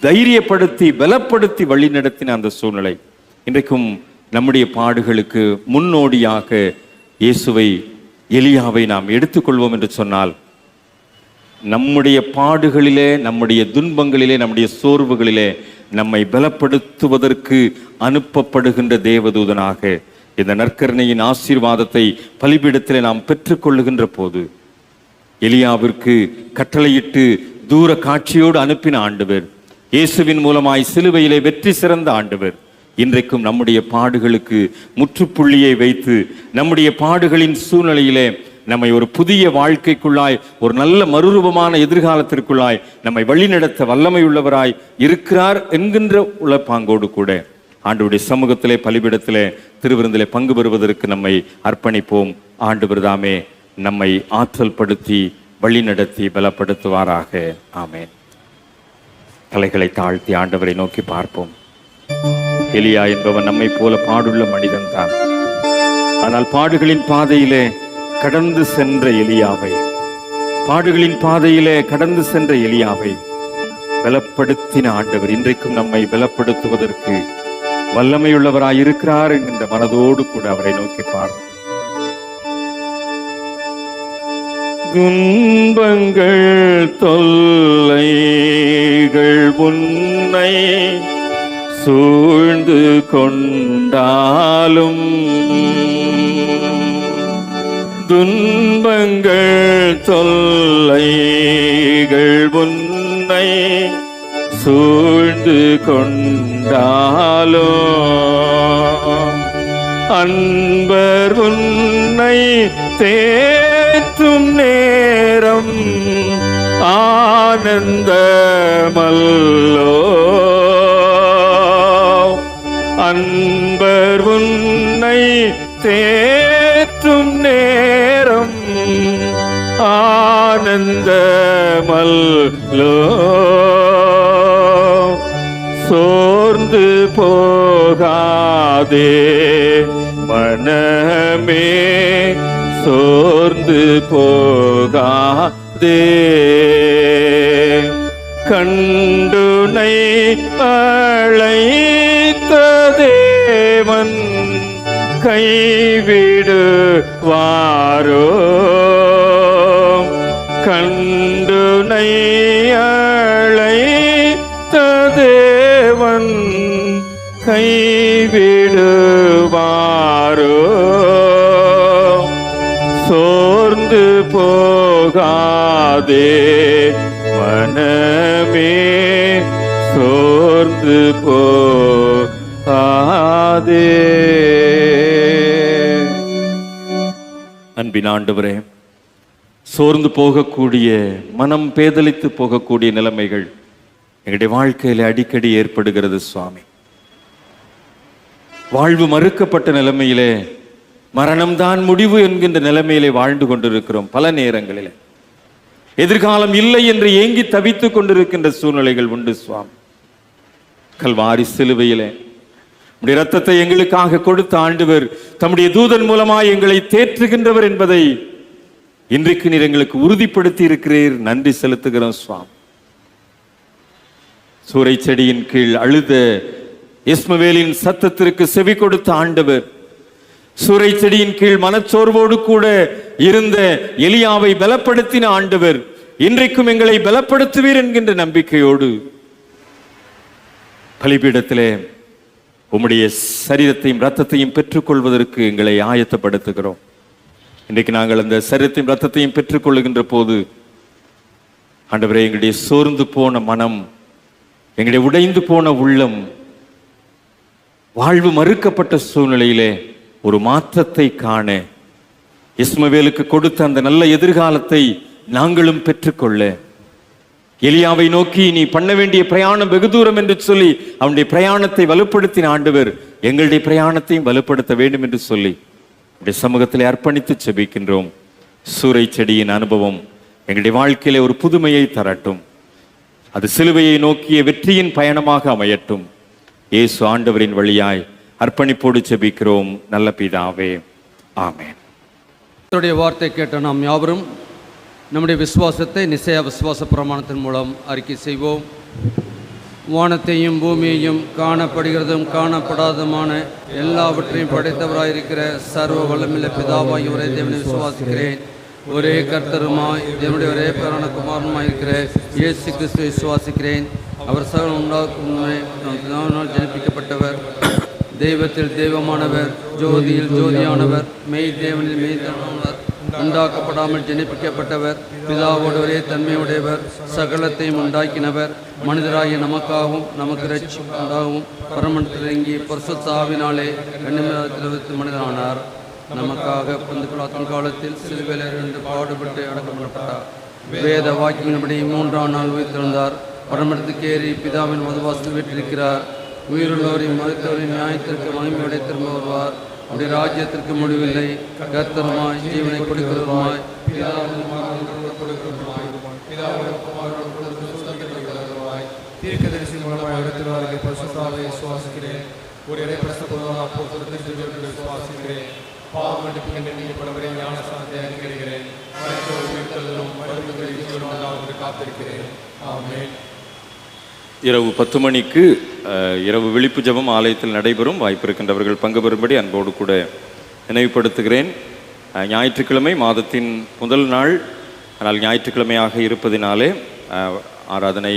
தைரியப்படுத்தி பலப்படுத்தி வழிநடத்தின அந்த சூழ்நிலை இன்றைக்கும் நம்முடைய பாடுகளுக்கு முன்னோடியாக இயேசுவை, எலியாவை நாம் எடுத்துக்கொள்வோம் என்று சொன்னால், நம்முடைய பாடுகளிலே, நம்முடைய துன்பங்களிலே, நம்முடைய சோர்வுகளிலே நம்மை பலப்படுத்துவதற்கு அனுப்பப்படுகின்ற தேவதூதனாக இந்த நற்கருணையின் ஆசீர்வாதத்தை பலிபீடத்திலே நாம் பெற்றுக்கொள்ளுகின்ற போது, எலியாவிற்கு கட்டளையிட்டு தூர காட்சியோடு அனுப்பின ஆண்டவர், இயேசுவின் மூலமாய் சிலுவையிலே வெற்றி சிறந்த ஆண்டவர், இன்றைக்கும் நம்முடைய பாடுகளுக்கு முற்றுப்புள்ளியை வைத்து நம்முடைய பாடுகளின் சூழ்நிலையிலே நம்மை ஒரு புதிய வாழ்க்கைக்குள்ளாய், ஒரு நல்ல மறுரூபமான எதிர்காலத்திற்குள்ளாய் நம்மை வழிநடத்த வல்லமை உள்ளவராய் இருக்கிறார் என்கின்ற உளப்பாங்கோடு கூட ஆண்டவருடைய சமூகத்திலே, பலிபீடத்திலே, திருவிருந்திலே பங்கு பெறுவதற்கு நம்மை அர்ப்பணிப்போம். ஆண்டவர் தாமே நம்மை ஆற்றல் படுத்தி வழிநடத்தி பலப்படுத்துவாராக. ஆமென். தலைகளை தாழ்த்தி ஆண்டவரை நோக்கி பார்ப்போம். எலியா என்பவன் நம்மை போல பாடுள்ள மனிதன் தான். ஆனால் பாடுகளின் பாதையிலே கடந்து சென்ற எலியாவை, பாடுகளின் பாதையிலே கடந்து சென்ற எலியாவை பலப்படுத்தின ஆண்டவர் இன்றைக்கும் நம்மை பலப்படுத்துவதற்கு வல்லமையுள்ளவராய் இருக்கிறார் என்கின்ற மனதோடு கூட அவரை நோக்கி பார்ப்போம். துன்பங்கள் தொல்லைகள் உன்னை சூழ்ந்து கொண்டாலும், துன்பங்கள் தொல்லைகள் உன்னை சூழ்ந்து கொண்டாலும், அன்பர் உன்னை தேற்றும் நேரம் ஆனந்தமல்லோ, அன்பர் உன்னை தேற்றும் நேரம் ஆனந்தமல்லோ, சோர்ந்து போகாதே மனமே, சோர்ந்து போகாதே, கண்டுனை அழைத்த தேவன் கைவிடுவாரோ, கண்டுனை அழைத்த தேவன் கைவிடுவாரோ, சோர்ந்து போகாதே மனமே, சோர்ந்து போகாதே. அன்பின் ஆண்டவரே, சோர்ந்து போகக்கூடிய, மனம் பேதலித்து போகக்கூடிய நிலைமைகள் எங்களுடைய வாழ்க்கையில அடிக்கடி ஏற்படுகிறது சுவாமி. வாழ்வு மறுக்கப்பட்ட நிலைமையிலே, மரணம்தான் முடிவு என்கின்ற நிலைமையிலே வாழ்ந்து கொண்டிருக்கிறோம். பல நேரங்களிலே எதிர்காலம் இல்லை என்று ஏங்கி தவித்துக் கொண்டிருக்கின்ற சூழ்நிலைகள் உண்டு சுவாமி. கல்வாரி சிலுவையிலே உம்முடைய இரத்தத்தை எங்களுக்காக கொடுத்த ஆண்டவர் தம்முடைய தூதன் மூலமாய் எங்களை தேற்றுகின்றவர் என்பதை இன்றைக்கு நீர் எங்களுக்கு உறுதிப்படுத்தி இருக்கிறீர். நன்றி செலுத்துகிறோம் சுவாமி. சூறை செடியின் கீழ் அழுத இஸ்மவேலின் சத்தத்திற்கு செவி கொடுத்த ஆண்டவர், சூறை செடியின் கீழ் மனச்சோர்வோடு கூட இருந்த எலியாவை பலப்படுத்தின ஆண்டவர் இன்றைக்கும் எங்களை பலப்படுத்துவீர் என்கின்ற நம்பிக்கையோடு பலிபீடத்திலே உம்முடைய சரீரத்தையும் இரத்தத்தையும் பெற்றுக்கொள்வதற்கு எங்களை ஆயத்தப்படுத்துகிறோம். இன்றைக்கு நாங்கள் அந்த சரீரத்தையும் இரத்தத்தையும் பெற்றுக்கொள்ளுகின்ற போது ஆண்டவரே, எங்களுடைய சோர்ந்து போன மனம், எங்களுடைய உடைந்து போன உள்ளம், வாழ்வு மறுக்கப்பட்ட சூழ்நிலையிலே ஒரு மாற்றத்தை காண, இஸ்மவேலுக்கு கொடுத்த அந்த நல்ல எதிர்காலத்தை நாங்களும் பெற்றுக்கொள்ள, எலியாவை நோக்கி நீ பண்ண வேண்டிய பிரயாணம் வெகு தூரம் என்று சொல்லி அவனுடைய பிரயாணத்தை வலுப்படுத்தின ஆண்டவர் எங்களுடைய பிரயாணத்தையும் வலுப்படுத்த வேண்டும் என்று சொல்லி உடைய சமூகத்தில் அர்ப்பணித்து செபிக்கின்றோம். சூறை செடியின் அனுபவம் எங்களுடைய வாழ்க்கையில ஒரு புதுமையை தரட்டும். அது சிலுவையை நோக்கிய வெற்றியின் பயணமாக அமையட்டும். இயேசு ஆண்டவரின் வழியாய் அர்ப்பணிப்போடு செபிக்கிறோம் நல்ல பிதாவே, ஆமென். கர்த்தருடைய வார்த்தை கேட்ட நாம் யாவரும் நம்முடைய விசுவாசத்தை நிச்சய விசுவாச பிரமாணத்தின் மூலம் அறிக்கை செய்வோம். வானத்தையும் பூமியையும் காணப்படுகிறதும் காணப்படாததுமான எல்லாவற்றையும் படைத்தவராயிருக்கிற சர்வ வல்லமையுள்ள பிதாவாகிய ஒரே தேவனை விசுவாசிக்கிறேன். ஒரே கர்த்தருமாய் தேவனுடைய ஒரே பேரான குமாரனுமாய் இருக்கிற இயேசு கிறிஸ்துவை விசுவாசிக்கிறேன். அவர் சகல உண்டாக்கும் பிதாவினால் ஜனிப்பிக்கப்பட்டவர், தெய்வத்தில் தெய்வமானவர், ஜோதியில் ஜோதியானவர், மெய் தேவனில் மெய்தனமானவர், உண்டாக்கப்படாமல் ஜனிப்பிக்கப்பட்டவர், பிதாவோடு ஒரே தன்மையுடையவர், சகலத்தையும் உண்டாக்கினவர், மனிதராகிய நமக்காகவும் நமக்கு ரட்சிப்பு உண்டாகவும் பரமண்டத்தில் இறங்கி பரிசுத்த ஆவினாலே கன்னிமரியாத்தில் மனிதனானார். நமக்காக பந்துக்குலாத்தின் காலத்தில் சிலுவையில் இருந்து பாடுபட்டு அடக்கம் பண்ணப்பட்டார். வேத வாக்கியங்களின்படி 3ஆம் நாள் உயிர்த்தெழுந்தார். பரமண்டத்துக்கு ஏறி பிதாவின் மதுவாசல் வீட்டிருக்கிறார். உயிருள்ளவரையும் மருத்துவரின் நியாயத்திற்கு மகிமையுடைய திரும்ப வருவார். அவருடைய ராஜ்யத்திற்கு முடிவில்லை. கர்த்தருமாய் ஜீவனை கொடுக்கிறவருமாய் தீர்க்கதரிசி மூலமாய் இடத்திற்கு பரிசுத்தாவை விசுவாசிக்கிறேன். ஒரு இறைப்பரச பொதுவாக அப்போஸ்தலர்கள் விசுவாசிக்கிறேன். பாவம் மன்னிப்புக்கு நீக்கப்படவரை ஞானஸ்நானத்தை அறிக்கையிடுகிறேன். மருத்துவ உயிர்த்தெழுதலும் மருத்துவ ஜீவனும் உண்டாவதற்கு காத்திருக்கிறேன். ஆமென். இரவு 10 மணிக்கு இரவு விழிப்பு ஜெபம் ஆலயத்தில் நடைபெறும். வாய்ப்பு இருக்கின்றவர்கள் பங்கு பெறும்படி அன்போடு கூட நினைவுபடுத்துகிறேன். ஞாயிற்றுக்கிழமை மாதத்தின் முதல் நாள், ஆனால் ஞாயிற்றுக்கிழமையாக இருப்பதினாலே ஆராதனை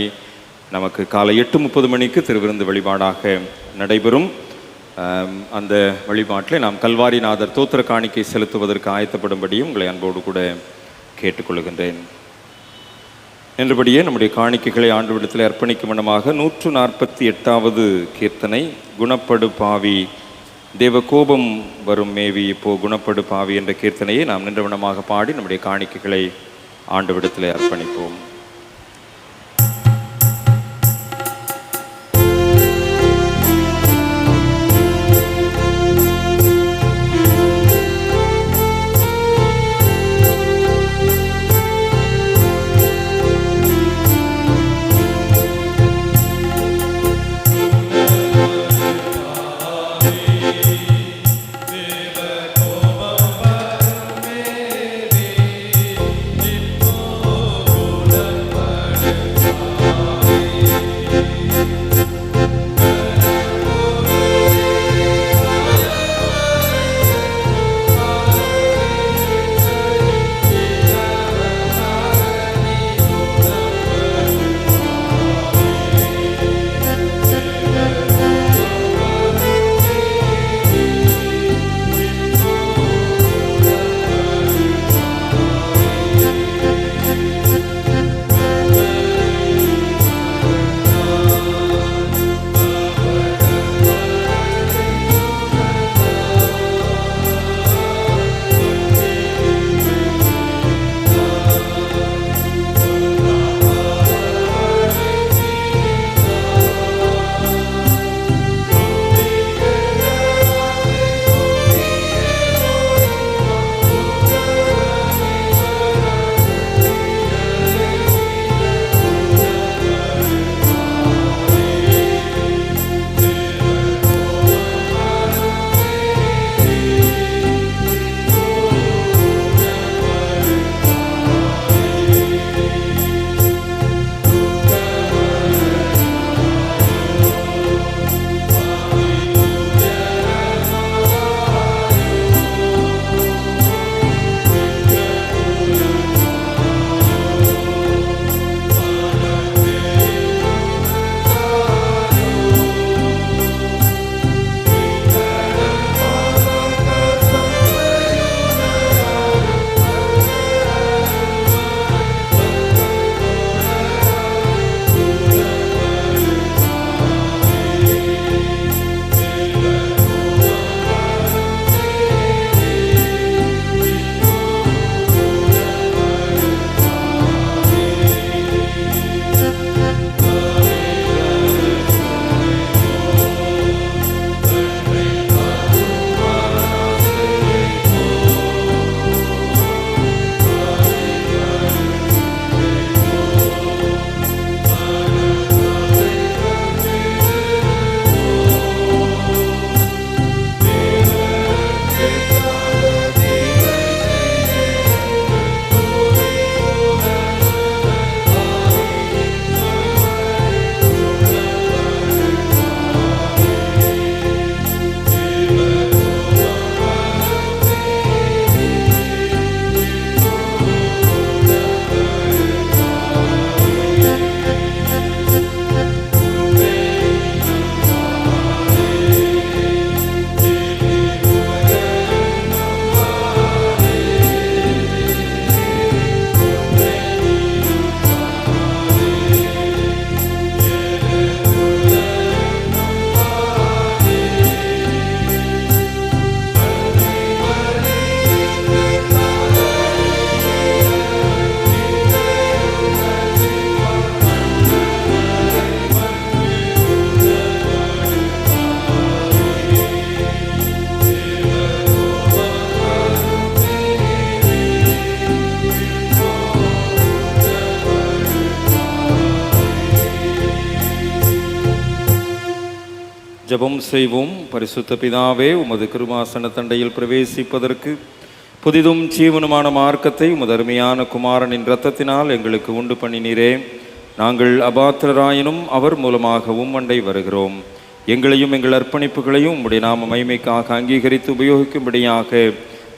நமக்கு காலை 8:30 மணிக்கு திருவிருந்து வழிபாடாக நடைபெறும். அந்த வழிபாட்டில் நாம் கல்வாரிநாதர் தோத்திர காணிக்கை செலுத்துவதற்கு ஆயத்தப்படும்படியும் உங்களை அன்போடு கூட கேட்டுக்கொள்கின்றேன். என்றபடியே நம்முடைய காணிக்கைகளை ஆண்டவரிடத்தில் அர்ப்பணிக்கும் வண்ணமாக 148வது கீர்த்தனை, குணப்படு பாவி தேவ கோபம் வரும் மேவி இப்போ குணப்படு பாவி என்ற கீர்த்தனையை நாம் நின்ற வண்ணமாக பாடி நம்முடைய காணிக்கைகளை ஆண்டவரிடத்தில் அர்ப்பணிப்போம். தேவ கோபம் வரும் மேவி இப்போ ஜெபம் செய்வோம். பரிசுத்த பிதாவே, உமது கிருபாசன தண்டையில் பிரவேசிப்பதற்கு புதிதும் ஜீவனுமான மார்க்கத்தை உமது அருமையான குமாரனின் இரத்தத்தினால் எங்களுக்கு உண்டு பண்ணினீரே. நாங்கள் அபாத்திரராயினும் அவர் மூலமாகவும் அண்டை வருகிறோம். எங்களையும் எங்கள் அர்ப்பணிப்புகளையும் உம்முடைய நாம மகிமைக்காக அங்கீகரித்து உபயோகிக்கும்படியாக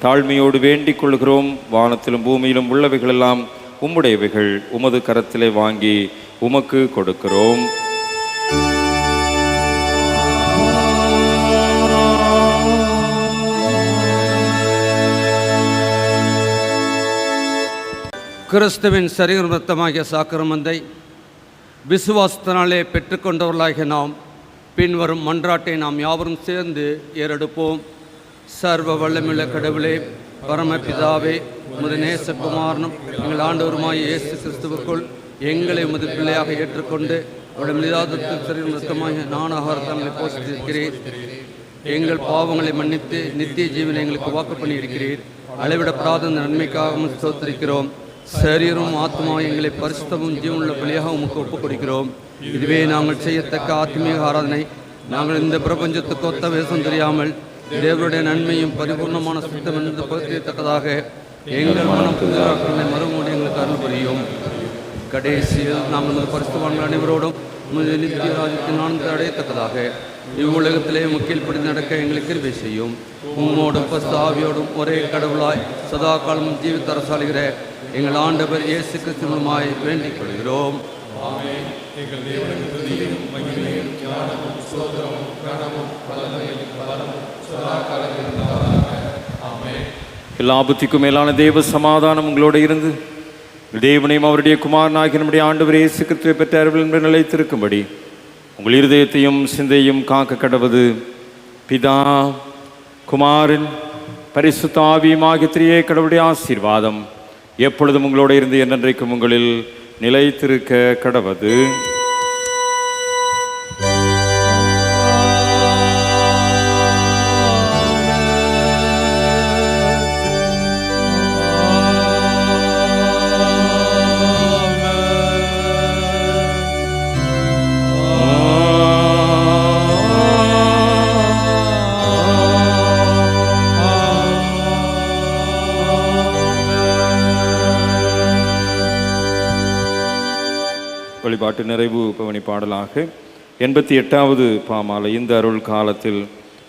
தாழ்மையோடு வேண்டிக் கொள்கிறோம். வானத்திலும் பூமியிலும் உள்ளவைகளெல்லாம் உம்முடையவைகள். உமது கரத்திலே வாங்கி உமக்கு கொடுக்கிறோம். கிறிஸ்துவின் சரீர ரத்தமாகிய சாக்கிரமந்தை விசுவாசத்தினாலே பெற்றுக்கொண்டவர்களாகிய நாம் பின்வரும் மன்றாட்டை நாம் யாவரும் சேர்ந்து ஏறெடுப்போம். சர்வ வல்லமையுள்ள கடவுளே, பரமபிதாவே, உமது நேசகுமாரனும் எங்கள் ஆண்டவருமாய் இயேசு கிறிஸ்துவுக்குள் எங்களை உமது பிள்ளையாக ஏற்றுக்கொண்டு உடம்பில்லாதத்தில் சரீர ரத்தமாகிய நான் ஆகாரத்தங்களை போஷித்திருக்கிறீர். எங்கள் பாவங்களை மன்னித்து நித்திய ஜீவனை எங்களுக்கு வாக்கு பண்ணியிருக்கிறீர். அளவிடப்படாத நன்மைக்காகவும் ஸ்தோத்திரிக்கிறோம். சரீரம் ஆத்மாவும் எங்களை பரிசுத்தமும் ஜீவனுள்ள பலியாக உமக்கு ஒப்புக் கொடுக்கிறோம். இதுவே நாங்கள் செய்யத்தக்க ஆத்மீக ஆராதனை. நாங்கள் இந்த பிரபஞ்சத்துக்கு ஒத்த வேஷம் தெரியாமல் தேவருடைய நன்மையும் பரிபூர்ணமான சுத்தம் என்று பகுதியத்தக்கதாக எங்கள் மனம் புதிதாக்களை மறுமூடி எங்களுக்கு அருள் புரியும். கடைசியில் நாம் நமது பரிசுத்தவான்கள் அனைவரோடும் நித்திய ராஜ்யத்தின் ஆனந்தத்தை அடையத்தக்கதாக இவ்வுலகத்திலே முக்கியப்படி நடக்க எங்களுக்கு கிருபை செய்யும். உம்மோடும் பஸ்தாவியோடும் ஒரே கடவுளாய் சதா காலமும் ஜீவித்த அரசாளுகிற எங்கள் ஆண்டவர் இயேசு கிறிஸ்து மூலமாய் வேண்டிக் கொள்கிறோம். எல்லா புத்திக்கும் மேலான தேவ சமாதானம் உங்களோடு இருந்து தேவனையும் அவருடைய குமாரனாகிய நம்முடைய ஆண்டவர் இயேசு கிறிஸ்துவை பெற்ற அறிவில் என்று நிலைத்திருக்கும்படி உங்கள் இருதயத்தையும் சிந்தையும் காக்க கடவது பிதா, குமாரன், பரிசுத்த ஆவியுமாகிய திரியே கடவுளுடைய ஆசீர்வாதம் எப்பொழுதும் உங்களோடு இருந்து என்றென்றைக்கும் உங்களில் நிலைத்திருக்க கடவது. வழிபாட்டு நிறைவு பவனி பாடலாக 88வது பாமாலை. இந்த அருள் காலத்தில்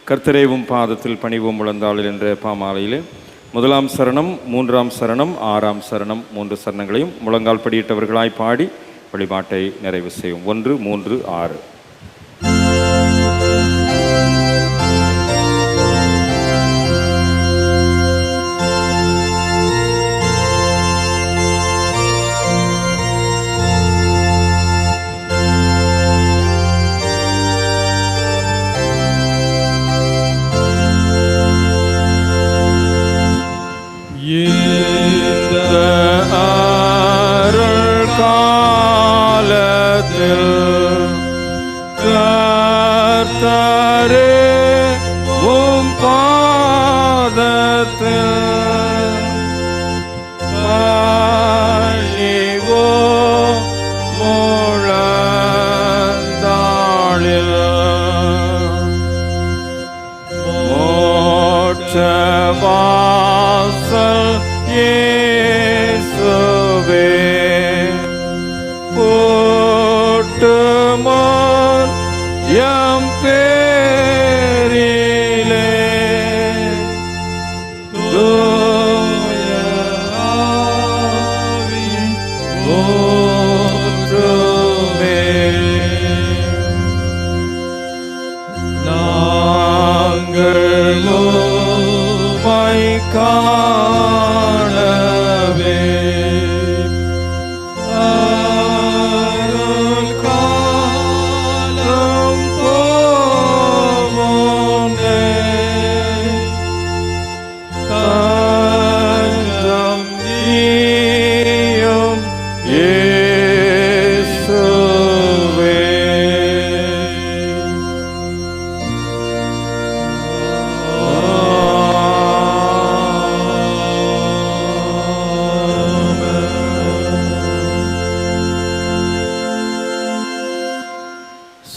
கர்த்தரேவும் பாதத்தில் பணிவோம் முழந்தாளில் என்ற பாமாலையில் 1ஆம் சரணம், 3ஆம் சரணம், 6ஆம் சரணம் 3 சரணங்களையும் முழங்கால் படியிட்டவர்களாய் பாடி வழிபாட்டை நிறைவு செய்யும். 1, 3, 6.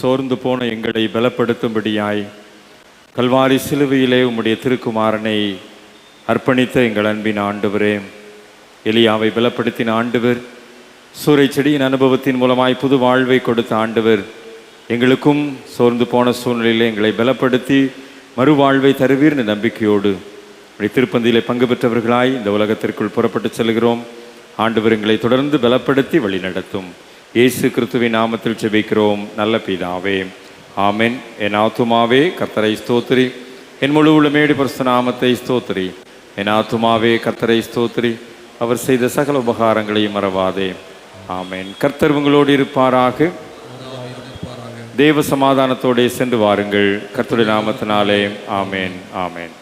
சோர்ந்து போன எங்களை பலப்படுத்தும்படியாய் கல்வாரி சிலுவையிலே உம்முடைய திருக்குமாரனை அர்ப்பணித்த எங்கள் அன்பின் ஆண்டவரே, எலியாவை பலப்படுத்தின ஆண்டவர், சூறை செடியின் அனுபவத்தின் மூலமாய் புது வாழ்வை கொடுத்த ஆண்டவர், எங்களுக்கும் சோர்ந்து போன சூழ்நிலையில் எங்களை பலப்படுத்தி மறுவாழ்வை தருவீர் என்ற நம்பிக்கையோடு திருப்பந்தியிலே பங்கு பெற்றவர்களாய் இந்த உலகத்திற்குள் புறப்பட்டு செல்கிறோம். ஆண்டவர் எங்களை தொடர்ந்து பலப்படுத்தி வழிநடத்தும். இயேசு கிறிஸ்துவின் நாமத்தில் ஜெபிக்கிறோம் நல்ல பிதாவே, ஆமென். என் ஆத்துமாவே கர்த்தரை ஸ்தோத்திரி, என் முழு உள்ளமேடி பரிசுத்த நாமத்தை ஸ்தோத்திரி. என் ஆத்துமாவே கர்த்தரை ஸ்தோத்திரி, அவர் செய்த சகல உபகாரங்களையும் மறவாதே. ஆமென். கர்த்தர் உங்களோடு இருப்பாராக. தேவ சமாதானத்தோடு சென்று வாருங்கள். கர்த்தருடைய நாமத்தினாலே ஆமென், ஆமென்.